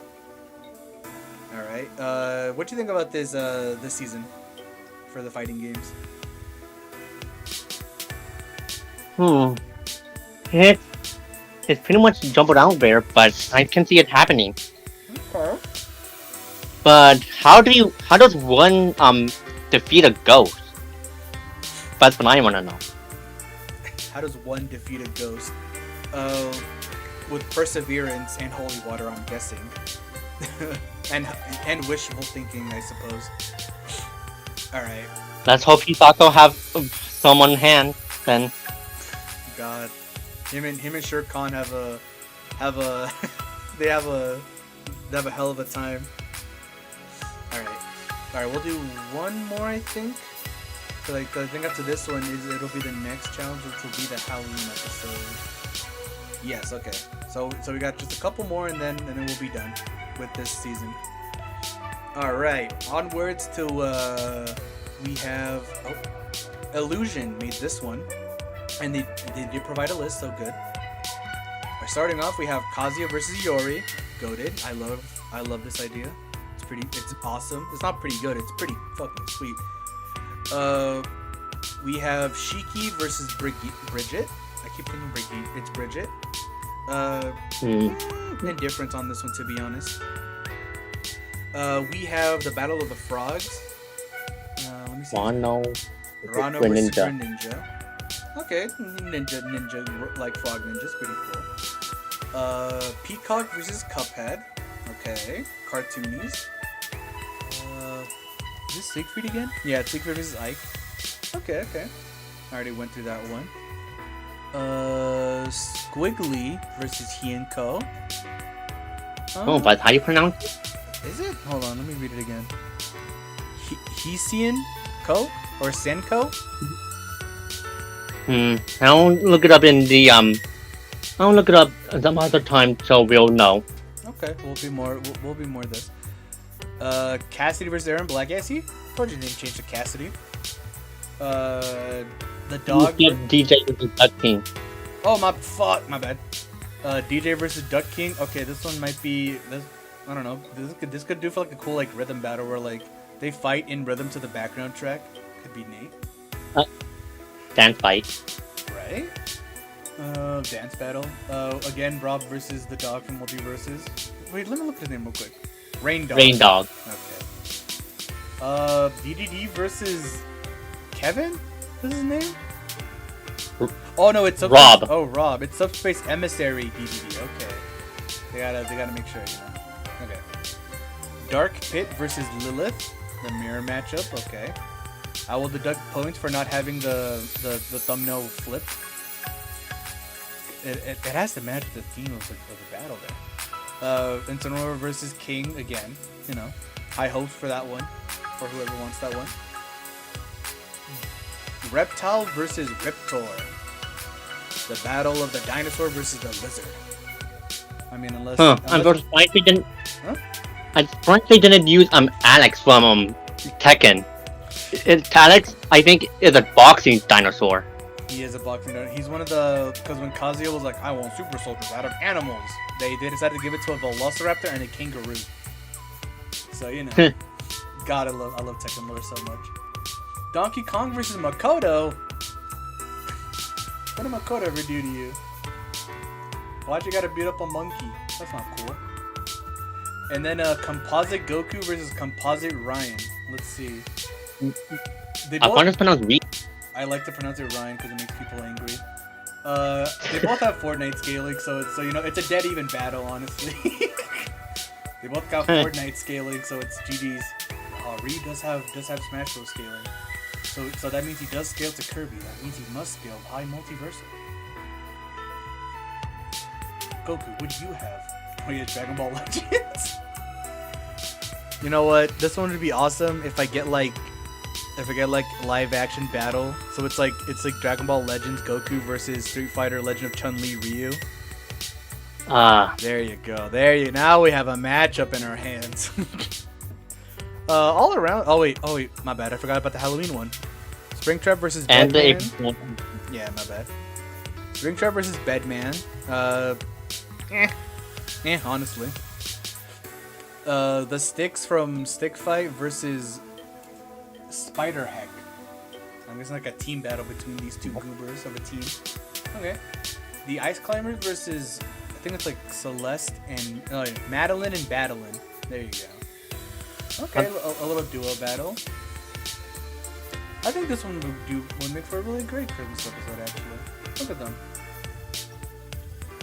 All right. What do you think about this season for the fighting games? It's pretty much jumbled out there, but I can see it happening. Okay. But how does one defeat a ghost? That's what I want to know. How does one defeat a ghost? with perseverance and holy water, I'm guessing, and wishful thinking, I suppose. All right. Let's hope he's also have someone in hand then. God, him and Shere Khan have a they have a hell of a time. All right. We'll do one more, I think. So I think after this one it'll be the next challenge, which will be the Halloween episode. Yes. Okay. So we got just a couple more, and then we'll be done with this season. All right. Onwards to we have Illusion made this one, and they did provide a list, so good. Starting off, we have Kazuya versus Iori. Goated. I love this idea. It's awesome. It's not pretty good. It's pretty fucking sweet. We have Shiki versus Bridget. I keep thinking Brigitte. It's Bridget. Indifference on this one, to be honest. We have the Battle of the Frogs. Let me see. Rano versus Greninja. Okay, ninja like frog ninjas, pretty cool. Peacock versus Cuphead. Okay, cartoonies. Is this Siegfried again? Yeah, it's Siegfried versus Ike. Okay. I already went through that one. Squiggly versus Hienko. Oh, but how do you pronounce it? Is it? Hold on, let me read it again. Hisian Ko or Senko? I'll look it up in the I'll look it up some other time so we'll know. Okay, we'll be more of this. Cassidy versus Aaron Black. Yeah, see, told you didn't change to Cassidy. The dog. DJ versus Duck King. Oh my bad. DJ versus Duck King. Okay, this one might be this. I don't know. This could do for like a cool like rhythm battle where like they fight in rhythm to the background track. Could be neat. Dance fight. Right. Dance battle. Again, Rob versus the dog from Multiverses. Wait, let me look at his name real quick. Rain Dog. Okay. DDD versus Kevin? What's his name? Oh no, it's Rob. Oh, Rob. It's Subspace Emissary DDD. Okay. They gotta make sure, you know. Okay. Dark Pit versus Lilith. The mirror matchup. Okay. I will deduct points for not having the thumbnail flipped. It has to match the theme of the battle there. Incineroar versus King again. You know, high hopes for that one, for whoever wants that one. Reptile versus Riptor. The battle of the dinosaur versus the lizard. I mean, unless I'm surprised they didn't. Huh? I'm surprised they didn't use Alex from Tekken. Alex, I think, is a boxing dinosaur. He is a boxing dinosaur. He's one of the... Because when Kazuya was like, I want super soldiers out of animals, they decided to give it to a velociraptor and a kangaroo. So, you know. God, I love Tekken lore so much. Donkey Kong versus Makoto? What did Makoto ever do to you? Why'd you gotta beat up a monkey? That's not cool. And then Composite Goku versus Composite Ryan. Let's see. I want to pronounce Reed. I like to pronounce it Ryan because it makes people angry. They both have Fortnite scaling, so you know it's a dead even battle, honestly. They both got Fortnite scaling, so it's GG's. Oh, Reed does have Smash Bros scaling, so that means he does scale to Kirby. That means he must scale high multiversal. Goku, what do you have? Oh yeah, Dragon Ball Legends. You know what? This one would be awesome if I get like live action battle. So it's like Dragon Ball Legends Goku versus Street Fighter Legend of Chun-Li Ryu. There you go. Now we have a matchup in our hands. All around. Oh wait, my bad. I forgot about the Halloween one. Springtrap versus Bedman. Yeah, my bad. Springtrap versus Bedman. Honestly. The Sticks from Stick Fight versus Spider Heck. I'm guessing like a team battle between these two goobers of a team. Okay. The Ice Climbers versus, I think it's like Celeste and Madeline and Badeline. There you go. Okay, a little duo battle. I think this one would make for a really great Christmas episode, actually. Look at them.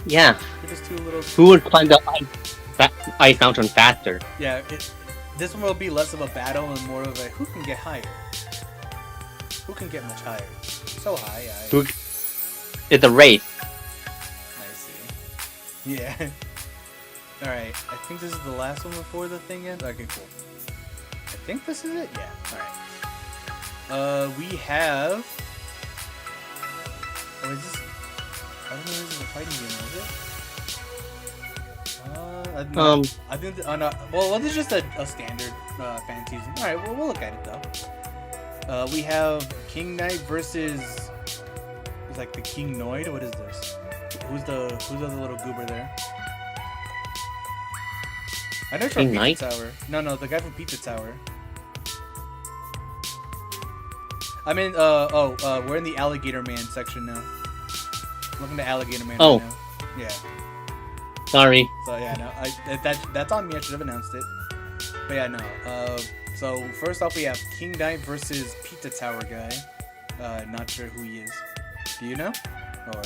Yeah. They're just two little. Who would climb the ice mountain faster? Yeah, this one will be less of a battle and more of a who can get higher. Who can get much higher? So high, Who? It's a race. I see. Yeah. Alright, I think this is the last one before the thing ends. Okay, cool. I think this is it? Yeah, alright. We have... Oh, is this... I don't know if this is a fighting game, is it? I think... no. Well, this is just a standard fantasy. Alright, well, we'll look at it, though. We have King Knight versus... It's like the King Noid? What is this? Who's the other little goober there? I know from Pizza Tower. No, the guy from Pizza Tower. I mean, we're in the Alligator Man section now. Looking to Alligator Man right now. Yeah. Sorry. So yeah, no, that's on me. I should have announced it. But yeah, no. So first off, we have King Knight versus Pizza Tower guy. Not sure who he is. Do you know? Or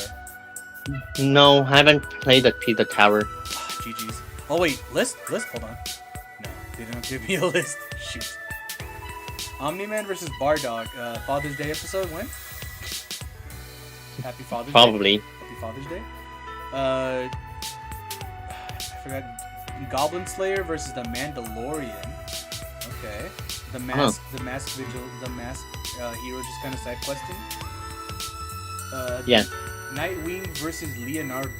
no, I haven't played the Pizza Tower. GG's. Oh wait, list? Hold on. No, they don't give me a list. Shoot. Omni-Man versus Bardog. Father's Day episode when? Happy Father's Day. Probably. Happy Father's Day. I forgot. Goblin Slayer versus the Mandalorian. Okay. The mask hero just kind of side questing. Yeah. Nightwing versus Leonardo.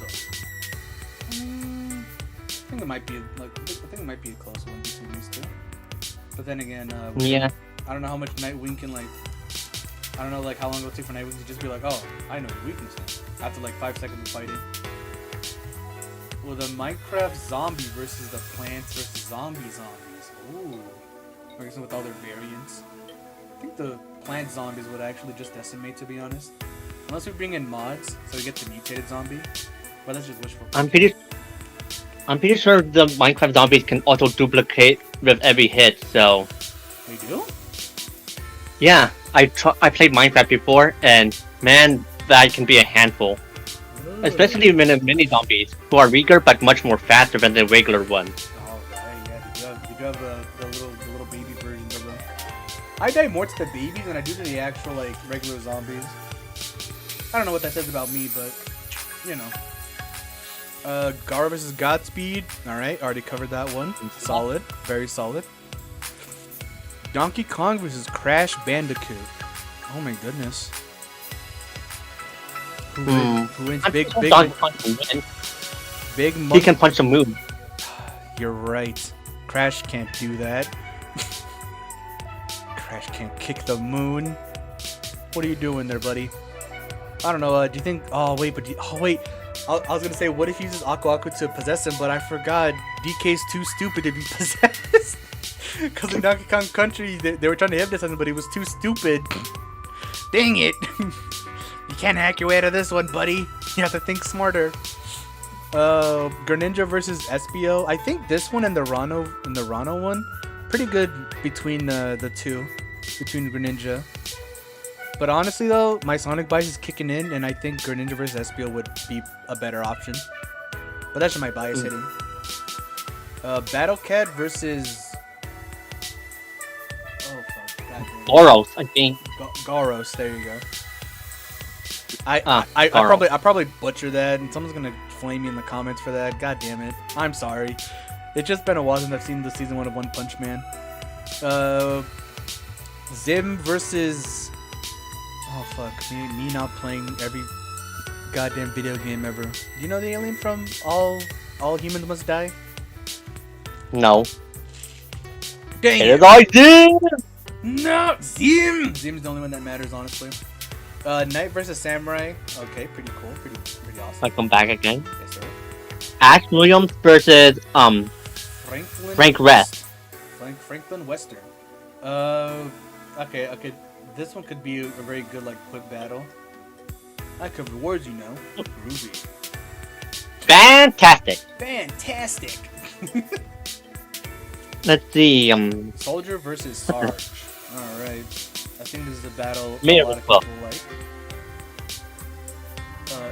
I think it might be a close one between these two. But then again, yeah. I don't know how much Nightwing can like. I don't know like how long it'll take for Nightwing to just be like, oh, I know your weakness now. After like 5 seconds of fighting. Well, the Minecraft zombie versus the Plants versus zombies. Ooh, I guess with all their variants. I think the plant zombies would actually just decimate, to be honest. Unless we bring in mods, so we get the mutated zombie. But that's just wishful thinking. I'm pretty sure the Minecraft zombies can auto duplicate with every hit. So. They do? Yeah, I played Minecraft before, and man, that can be a handful. Ooh. Especially when the mini zombies, who are weaker but much more faster than the regular ones. Oh, right, yeah. Did you have the little baby versions of them? I die more to the babies than I do to the actual like regular zombies. I don't know what that says about me, but you know. Gara vs. Godspeed. Alright, already covered that one. Solid. Very solid. Donkey Kong vs. Crash Bandicoot. Oh my goodness. Who wins? Big He can punch the moon. You're right. Crash can't do that. Crash can't kick the moon. What are you doing there, buddy? I don't know. Do you think... I was gonna say, what if he uses Aku Aku to possess him, but I forgot. DK's too stupid to be possessed. Because in Donkey Kong Country, they were trying to hypnotize him, but he was too stupid. Dang it! You can't hack your way out of this one, buddy. You have to think smarter. Greninja versus SBO. I think this one and the Rano one, pretty good between the two, between Greninja. But honestly though, my Sonic bias is kicking in, and I think Greninja vs SBO would be a better option. But that's just my bias hitting. Battle Cat versus... Oh fuck, goddamn. Boros, I think. Goros, there you go. I probably butcher that, and someone's gonna flame me in the comments for that. God damn it. I'm sorry. It's just been a while since I've seen the season 1 of One Punch Man. Zim versus... Oh fuck, me not playing every goddamn video game ever. Do you know the alien from All Humans Must Die? No. Dang it! Zim! No! Zim! Zim's the only one that matters, honestly. Knight versus Samurai. Okay, pretty cool. Pretty awesome. I come back again. Yes, sir. Ash Williams versus Frank West. Franklin Western. Okay. This one could be a very good, like, quick battle. I covered words, you know. Ruby. Fantastic. Let's see. Soldier versus Sarge. All right. I think this is a battle Me a lot of people like.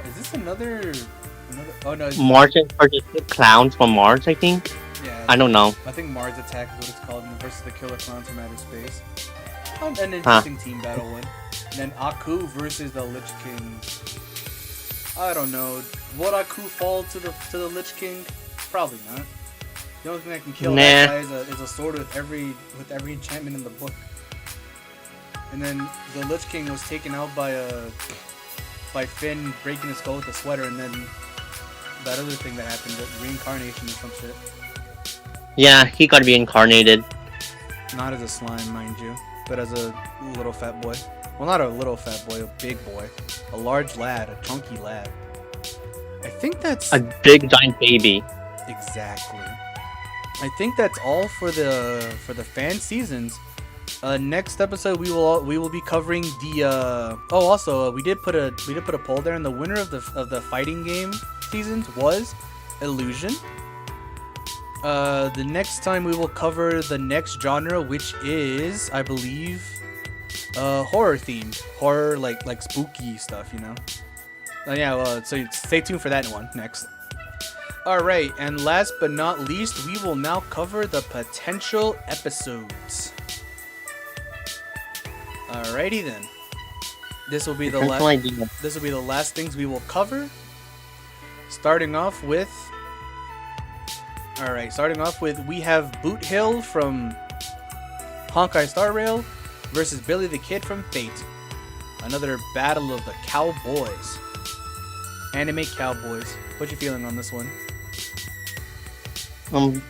Is this another Oh no, Martians versus the clowns from Mars, I think. yeah. I don't know. I think Mars Attack is what it's called, and versus the Killer Clowns from Outer Space. An interesting team battle one. And then Aku versus the Lich King. I don't know. Would Aku fall to the Lich King? Probably not. The only thing that can kill that guy is a sword with every enchantment in the book. And then the Lich King was taken out by Finn breaking his skull with a sweater, and then that other thing that happened, the reincarnation or some shit. Yeah, he got reincarnated. Not as a slime, mind you, but as a little fat boy. Well, not a little fat boy, a big boy. A large lad, a chunky lad. I think that's... A big giant baby. Exactly. I think that's all for the fan seasons. Next episode we will be covering the also we did put a poll there, and the winner of the fighting game seasons was Illusion. The next time we will cover the next genre, which is, I believe, horror themed, horror like spooky stuff, you know. So stay tuned for that one next. Alright, and last but not least, we will now cover the potential episodes. Alrighty then. This will be the last things we will cover. Starting off with, we have Boot Hill from Honkai Star Rail versus Billy the Kid from Fate. Another battle of the cowboys. Anime cowboys. What you feeling on this one?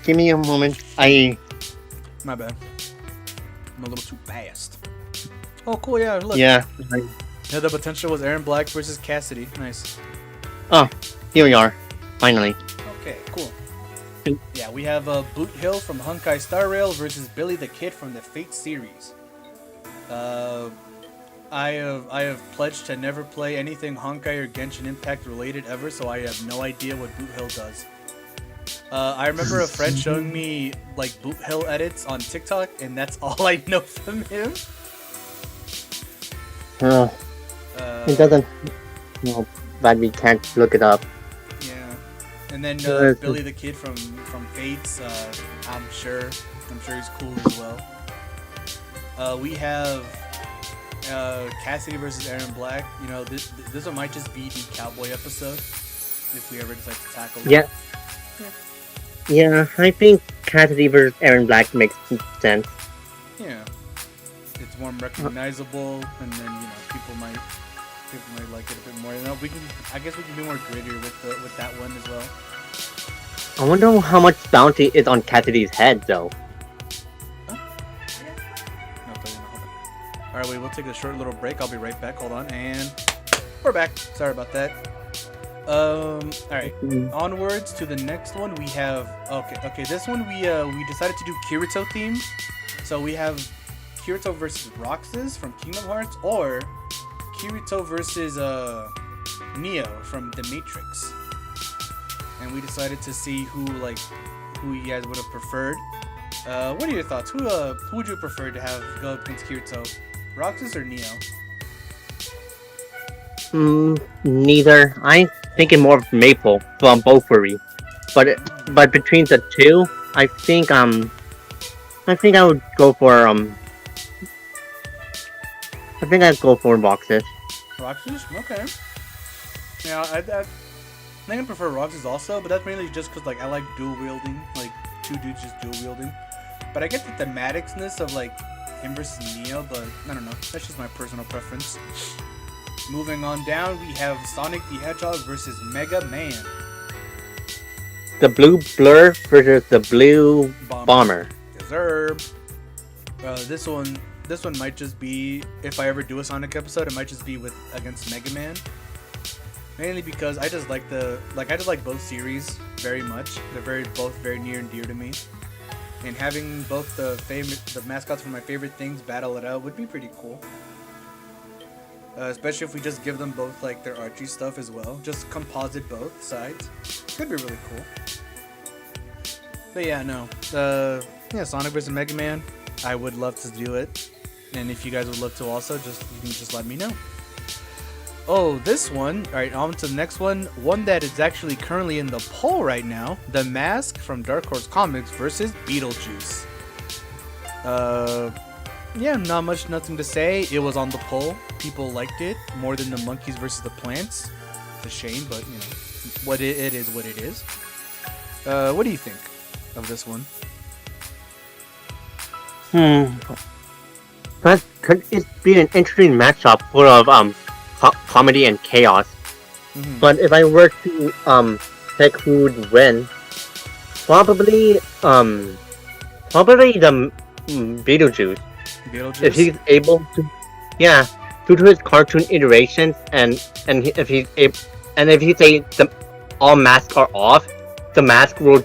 Give me a moment. My bad. I'm a little too fast. Oh, cool, yeah, look. Yeah. Yeah, the potential was Aaron Black versus Cassidy. Nice. Oh, here we are. Finally. Okay, cool. Yeah, we have Boot Hill from Honkai Star Rail versus Billy the Kid from the Fate series. I have pledged to never play anything Honkai or Genshin Impact related ever, so I have no idea what Boot Hill does. I remember a friend showing me like Boot Hill edits on TikTok, and that's all I know from him. It doesn't. No, but we can't look it up. Yeah, and then Billy the Kid from Fates. I'm sure he's cool as well. We have Cassidy versus Aaron Black. You know, this one might just be the cowboy episode if we ever decide to tackle it. Yeah. Yeah, I think Cassidy versus Aaron Black makes sense. Yeah, it's more recognizable, and then people might like it a bit more. I guess we can be more grittier with that one as well. I wonder how much bounty is on Cassidy's head, though. Alright, we'll take a short little break. I'll be right back. Hold on, and we're back. Sorry about that. Alright. Onwards to the next one. We have okay. This one we decided to do Kirito theme. So we have Kirito versus Roxas from Kingdom Hearts, or Kirito versus Neo from The Matrix. And we decided to see who you guys would have preferred. What are your thoughts? Who would you prefer to have go up against Kirito? Roxas or Neo? Neither. I'm thinking more of Maple from Bofuri. But between the two, I think I would go for I think I'd go for Roxas. Roxas? Okay. Yeah, I think I prefer Roxas also, but that's mainly just because I like dual wielding, like two dudes just dual wielding. But I get the thematicsness of him versus Neo, but I don't know. That's just my personal preference. Moving on down, we have Sonic the Hedgehog versus Mega Man. The blue blur versus the blue bomber. Deserve. This one might just be, if I ever do a Sonic episode, it might just be against Mega Man. Mainly because I just like both series very much. They're both very near and dear to me. And having both the mascots from my favorite things battle it out would be pretty cool. Especially if we just give them both their Archie stuff as well. Just composite both sides. Could be really cool. But yeah, no. Sonic vs. Mega Man. I would love to do it. And if you guys would love to also, you can just let me know. Oh, this one. All right, on to the next one. One that is actually currently in the poll right now. The Mask from Dark Horse Comics versus Beetlejuice. Yeah, nothing to say. It was on the poll. People liked it more than the monkeys versus the plants. It's a shame, but you know, what it is what it is. What do you think of this one? That could it be an interesting matchup full of comedy and chaos. Mhm. But if I were to pick who would win, probably the Beetlejuice. Beetlejuice. If he's able to, yeah, due to his cartoon iterations if all masks are off, the mask will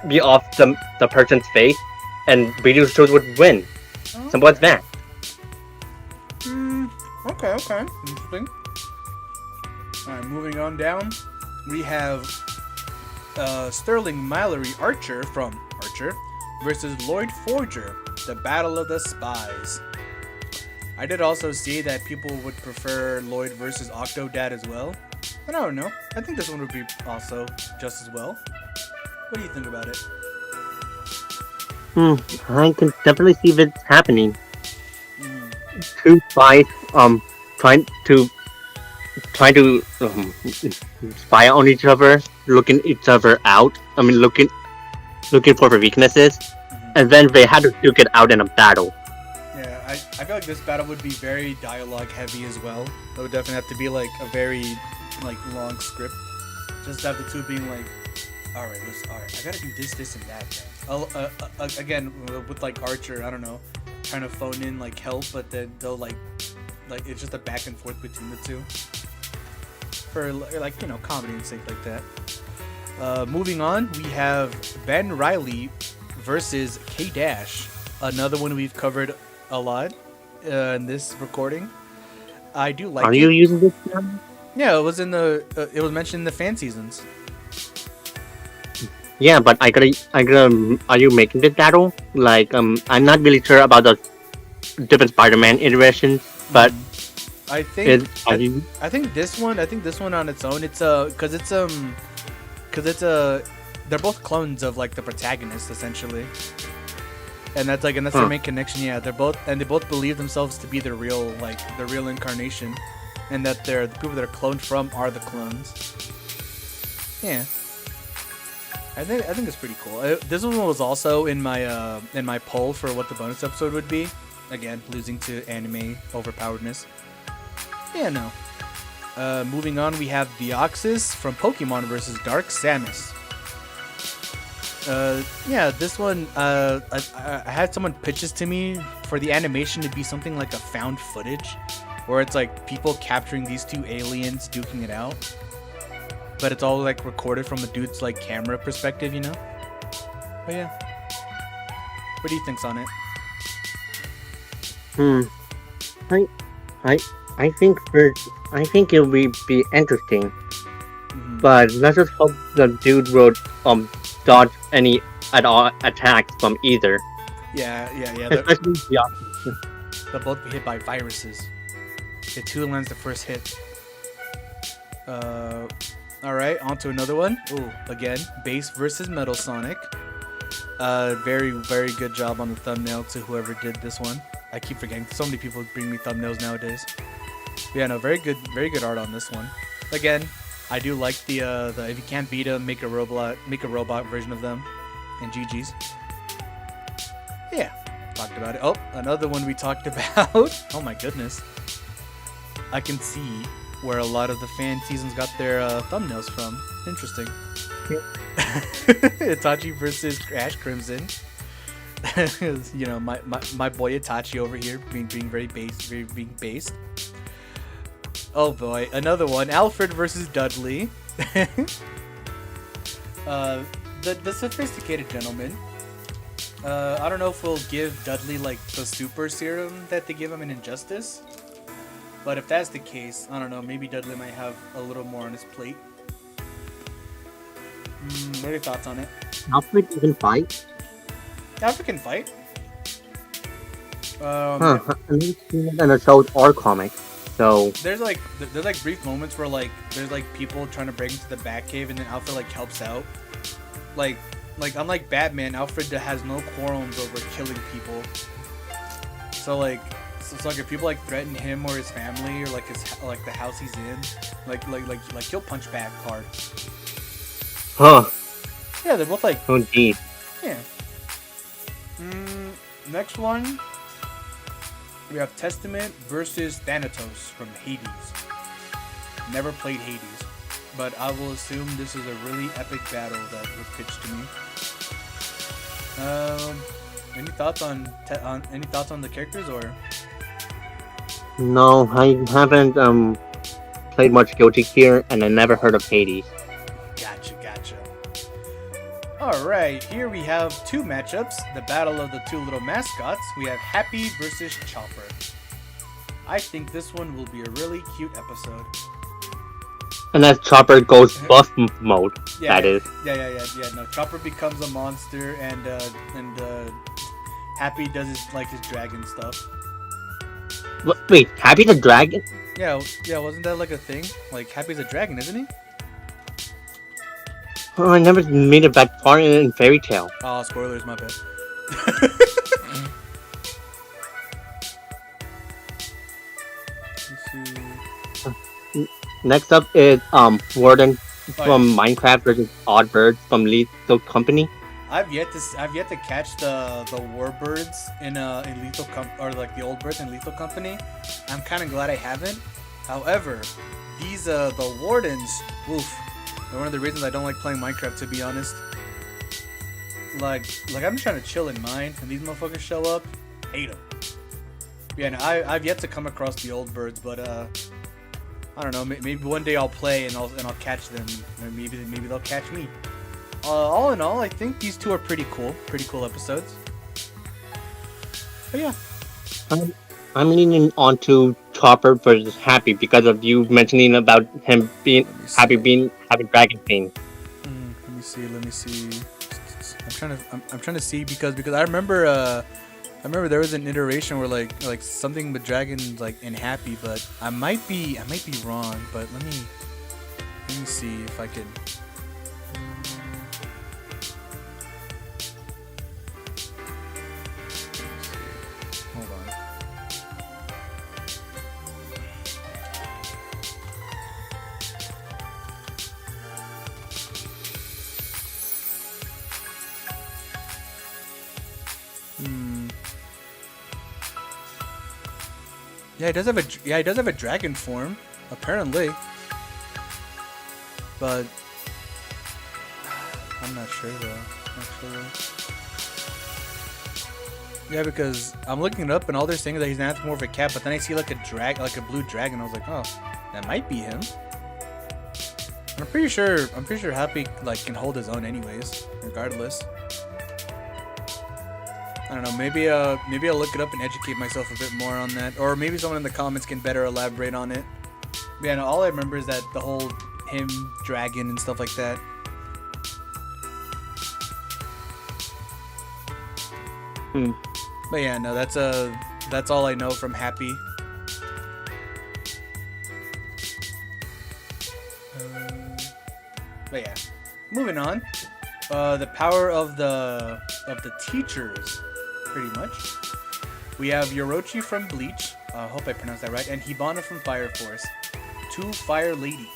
be off the person's face, and Beetlejuice would win. Simple as that. Okay, interesting. Alright, moving on down. We have Sterling Mallory Archer from Archer versus Lloyd Forger, the Battle of the Spies. I did also see that people would prefer Lloyd versus Octodad as well. But I don't know. I think this one would be also just as well. What do you think about it? I can definitely see this happening. Two spies trying to spy on each other, looking each other out. I mean, looking for their weaknesses, and then they had to duke it out in a battle. Yeah, I feel like this battle would be very dialogue heavy as well. It would definitely have to be like a very long script. Just have the two being like, all right, I gotta do this, and that. Again, with like Archer, I don't know, trying to phone in like help, but then they'll like it's just a back and forth between the two for like, you know, comedy and sake like that. Moving on, we have Ben Riley versus K Dash, another one we've covered a lot in this recording. I do like. Are you using this now? Yeah, it was mentioned in the fan seasons. Yeah, but I gotta. Are you making this battle? Like, I'm not really sure about the different Spider-Man iterations, but I think I think this one on its own. It's because they're both clones of like the protagonist essentially, and that's their main connection. Yeah, they both believe themselves to be the real incarnation, and that the people that are cloned from are the clones. Yeah. I think it's pretty cool. This one was also in my poll for what the bonus episode would be. Again, losing to anime overpoweredness. Yeah, no. Moving on, we have Deoxys from Pokemon versus Dark Samus. Yeah, this one, I had someone pitch this to me for the animation to be something like a found footage, where it's like people capturing these two aliens duking it out. But it's all like recorded from a dude's like camera perspective, you know? But yeah. What do you think's on it? I think it will be interesting. But let's just hope the dude will dodge any at all attacks from either. Yeah. Especially the They'll both be hit by viruses. The two lands the first hit. Alright, on to another one. Ooh, again, Bass versus Metal Sonic. Very, very good job on the thumbnail to whoever did this one. I keep forgetting. So many people bring me thumbnails nowadays. But yeah, no, very good art on this one. Again, I do like the if you can't beat them, make a robot version of them. And GG's. Yeah, talked about it. Oh, another one we talked about. Oh my goodness. I can see where a lot of the fan seasons got their thumbnails from. Interesting. Itachi versus Ash Crimson. You know, my boy Itachi over here being very based. Oh boy, another one. Alfred versus Dudley. The sophisticated gentleman. I don't know if we'll give Dudley like the super serum that they give him in Injustice. But if that's the case, I don't know, maybe Dudley might have a little more on his plate. What are your thoughts on it? Alfred can fight? Alfred can fight? I haven't seen it in the shows or comics. So there's like brief moments where like there's like people trying to break into the Batcave, and then Alfred like helps out. Like unlike Batman, Alfred has no qualms over killing people. So like if people like threaten him or his family or like the house he's in, like he'll punch back hard. huh. Yeah, they're both like Oh geez. yeah. Next one, we have Testament versus Thanatos from Hades. Never played Hades, but I will assume this is a really epic battle that was pitched to me. Any thoughts on the characters or? No, I haven't played much Guilty Gear, and I never heard of Hades. Gotcha. Alright, here we have two matchups. The battle of the two little mascots. We have Happy versus Chopper. I think this one will be a really cute episode. And as Chopper goes buff mode, Yeah, that is. Yeah. No, Chopper becomes a monster, and Happy does his dragon stuff. Wait, Happy the Dragon? Yeah, wasn't that like a thing? Like Happy's a dragon, isn't he? Oh, I never made it that far in Fairy Tale. Oh, spoilers, my bad. Let's see. Next up is Warden from Minecraft versus Oddbirds from Lethal Company. I've yet to catch the warbirds in Lethal or like the old birds in Lethal Company. I'm kind of glad I haven't. However, these the wardens, oof, they're one of the reasons I don't like playing Minecraft, to be honest. Like I'm just trying to chill in mine, and these motherfuckers show up, hate them. Yeah, no, I've yet to come across the old birds, but I don't know. Maybe one day I'll play and I'll catch them. Or maybe they'll catch me. All in all, I think these two are pretty cool episodes. But yeah, I'm leaning onto Chopper versus Happy because of you mentioning about him being having dragon pain. Let me see. I'm trying to see because I remember there was an iteration where like something with dragons like in Happy, but I might be wrong. But let me see if I can. Hold on. Yeah, he does have a dragon form, apparently. But I'm not sure though, actually. Yeah, because I'm looking it up and all they're saying is that he's an anthropomorphic cat, but then I see like a blue dragon. I was like, oh, that might be him. I'm pretty sure Happy like can hold his own anyways, regardless. I don't know, maybe I'll look it up and educate myself a bit more on that. Or maybe someone in the comments can better elaborate on it. But yeah, no, all I remember is that the whole him, dragon, and stuff like that. But yeah, no, that's all I know from Happy. But yeah, moving on. The power of the teachers, pretty much. We have Yorochi from Bleach. I hope I pronounced that right, and Hibana from Fire Force. Two fire ladies.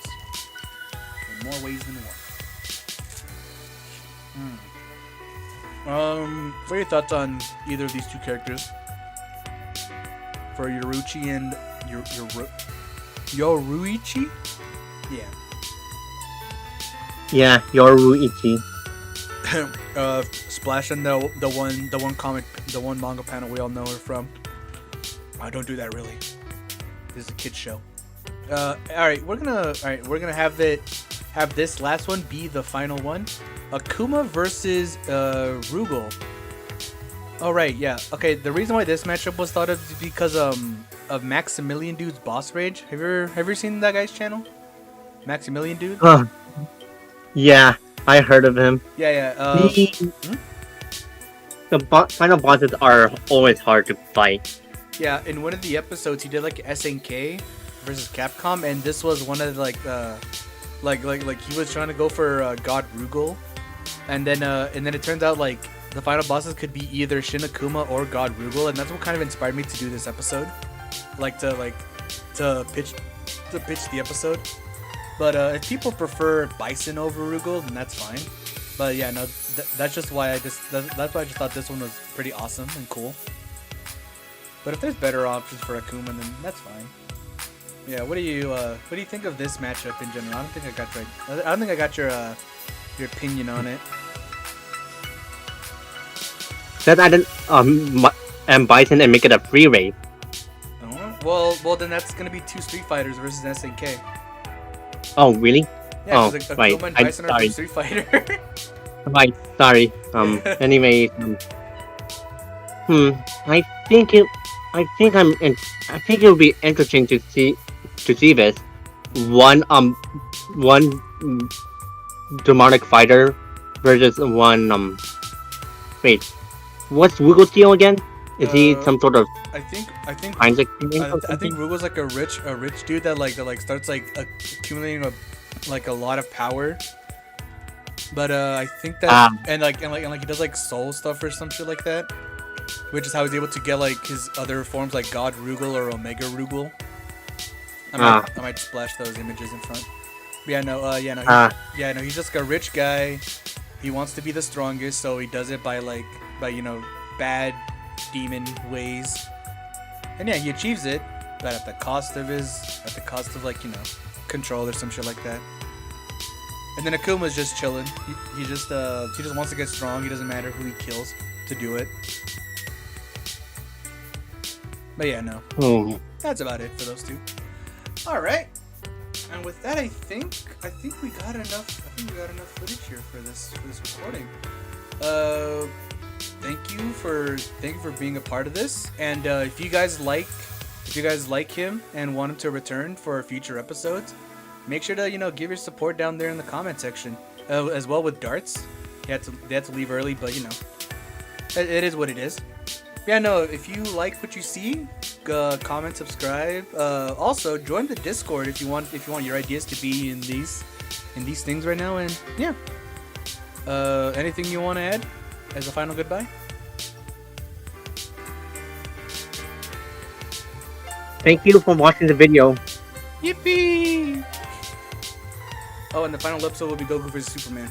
In more ways than one. What are your thoughts on either of these two characters? For Yoruichi and Yoruichi? Yeah. Yeah, Yoruichi. Splash and the one manga panel we all know her from. Don't do that, really. This is a kid's show. All right, we're gonna have this last one be the final one. Akuma versus Rugal. Oh right, yeah. Okay, the reason why this matchup was thought of is because of Maximilian Dude's boss rage. Have you ever seen that guy's channel? Maximilian Dude? Yeah, I heard of him. Yeah. The final bosses are always hard to fight. Yeah, in one of the episodes, he did like SNK, versus Capcom, and this was one of like he was trying to go for God Rugal, and then it turns out like the final bosses could be either Shin Akuma or God Rugal, and that's what kind of inspired me to do this episode, to pitch the episode. But if people prefer Bison over Rugal, then that's fine. But yeah, no, that's just why that's why I just thought this one was pretty awesome and cool. But if there's better options for Akuma, then that's fine. Yeah, what do you think of this matchup in general? I don't think I got your opinion on it. Let's add an Bison and make it a free raid. Oh, well then that's gonna be 2 Street Fighters versus SNK. Oh, really? Yeah, oh, because right. Akuma and Bison are from Street Fighter. Right, sorry. Anyway, I think it would be interesting to see this. One demonic fighter versus one wait, what's Wiggle Steel again? Is he some sort of I think Isaac? I think Rugal's like a rich dude that starts accumulating a lot of power. But I think that and he does like soul stuff or some shit like that, which is how he's able to get like his other forms like God Rugal or Omega Rugal. I might splash those images in front. But yeah, no, he's just a rich guy. He wants to be the strongest, so he does it by bad demon ways. And yeah, he achieves it, but at the cost of control or some shit like that. And then Akuma's just chilling. He just wants to get strong. He doesn't matter who he kills to do it. But yeah, no. That's about it for those two. All right. And with that, I think we got enough. Footage here for this recording. Thank you for being a part of this. And if you guys like him and want him to return for future episodes, make sure to give your support down there in the comment section. As well with Darts, they had to leave early, but it is what it is. Yeah, no. If you like what you see, comment, subscribe. Also, join the Discord if you want your ideas to be in these things right now. And yeah, anything you want to add as a final goodbye? Thank you for watching the video. Yippee! Oh, and the final episode will be Goku vs Superman.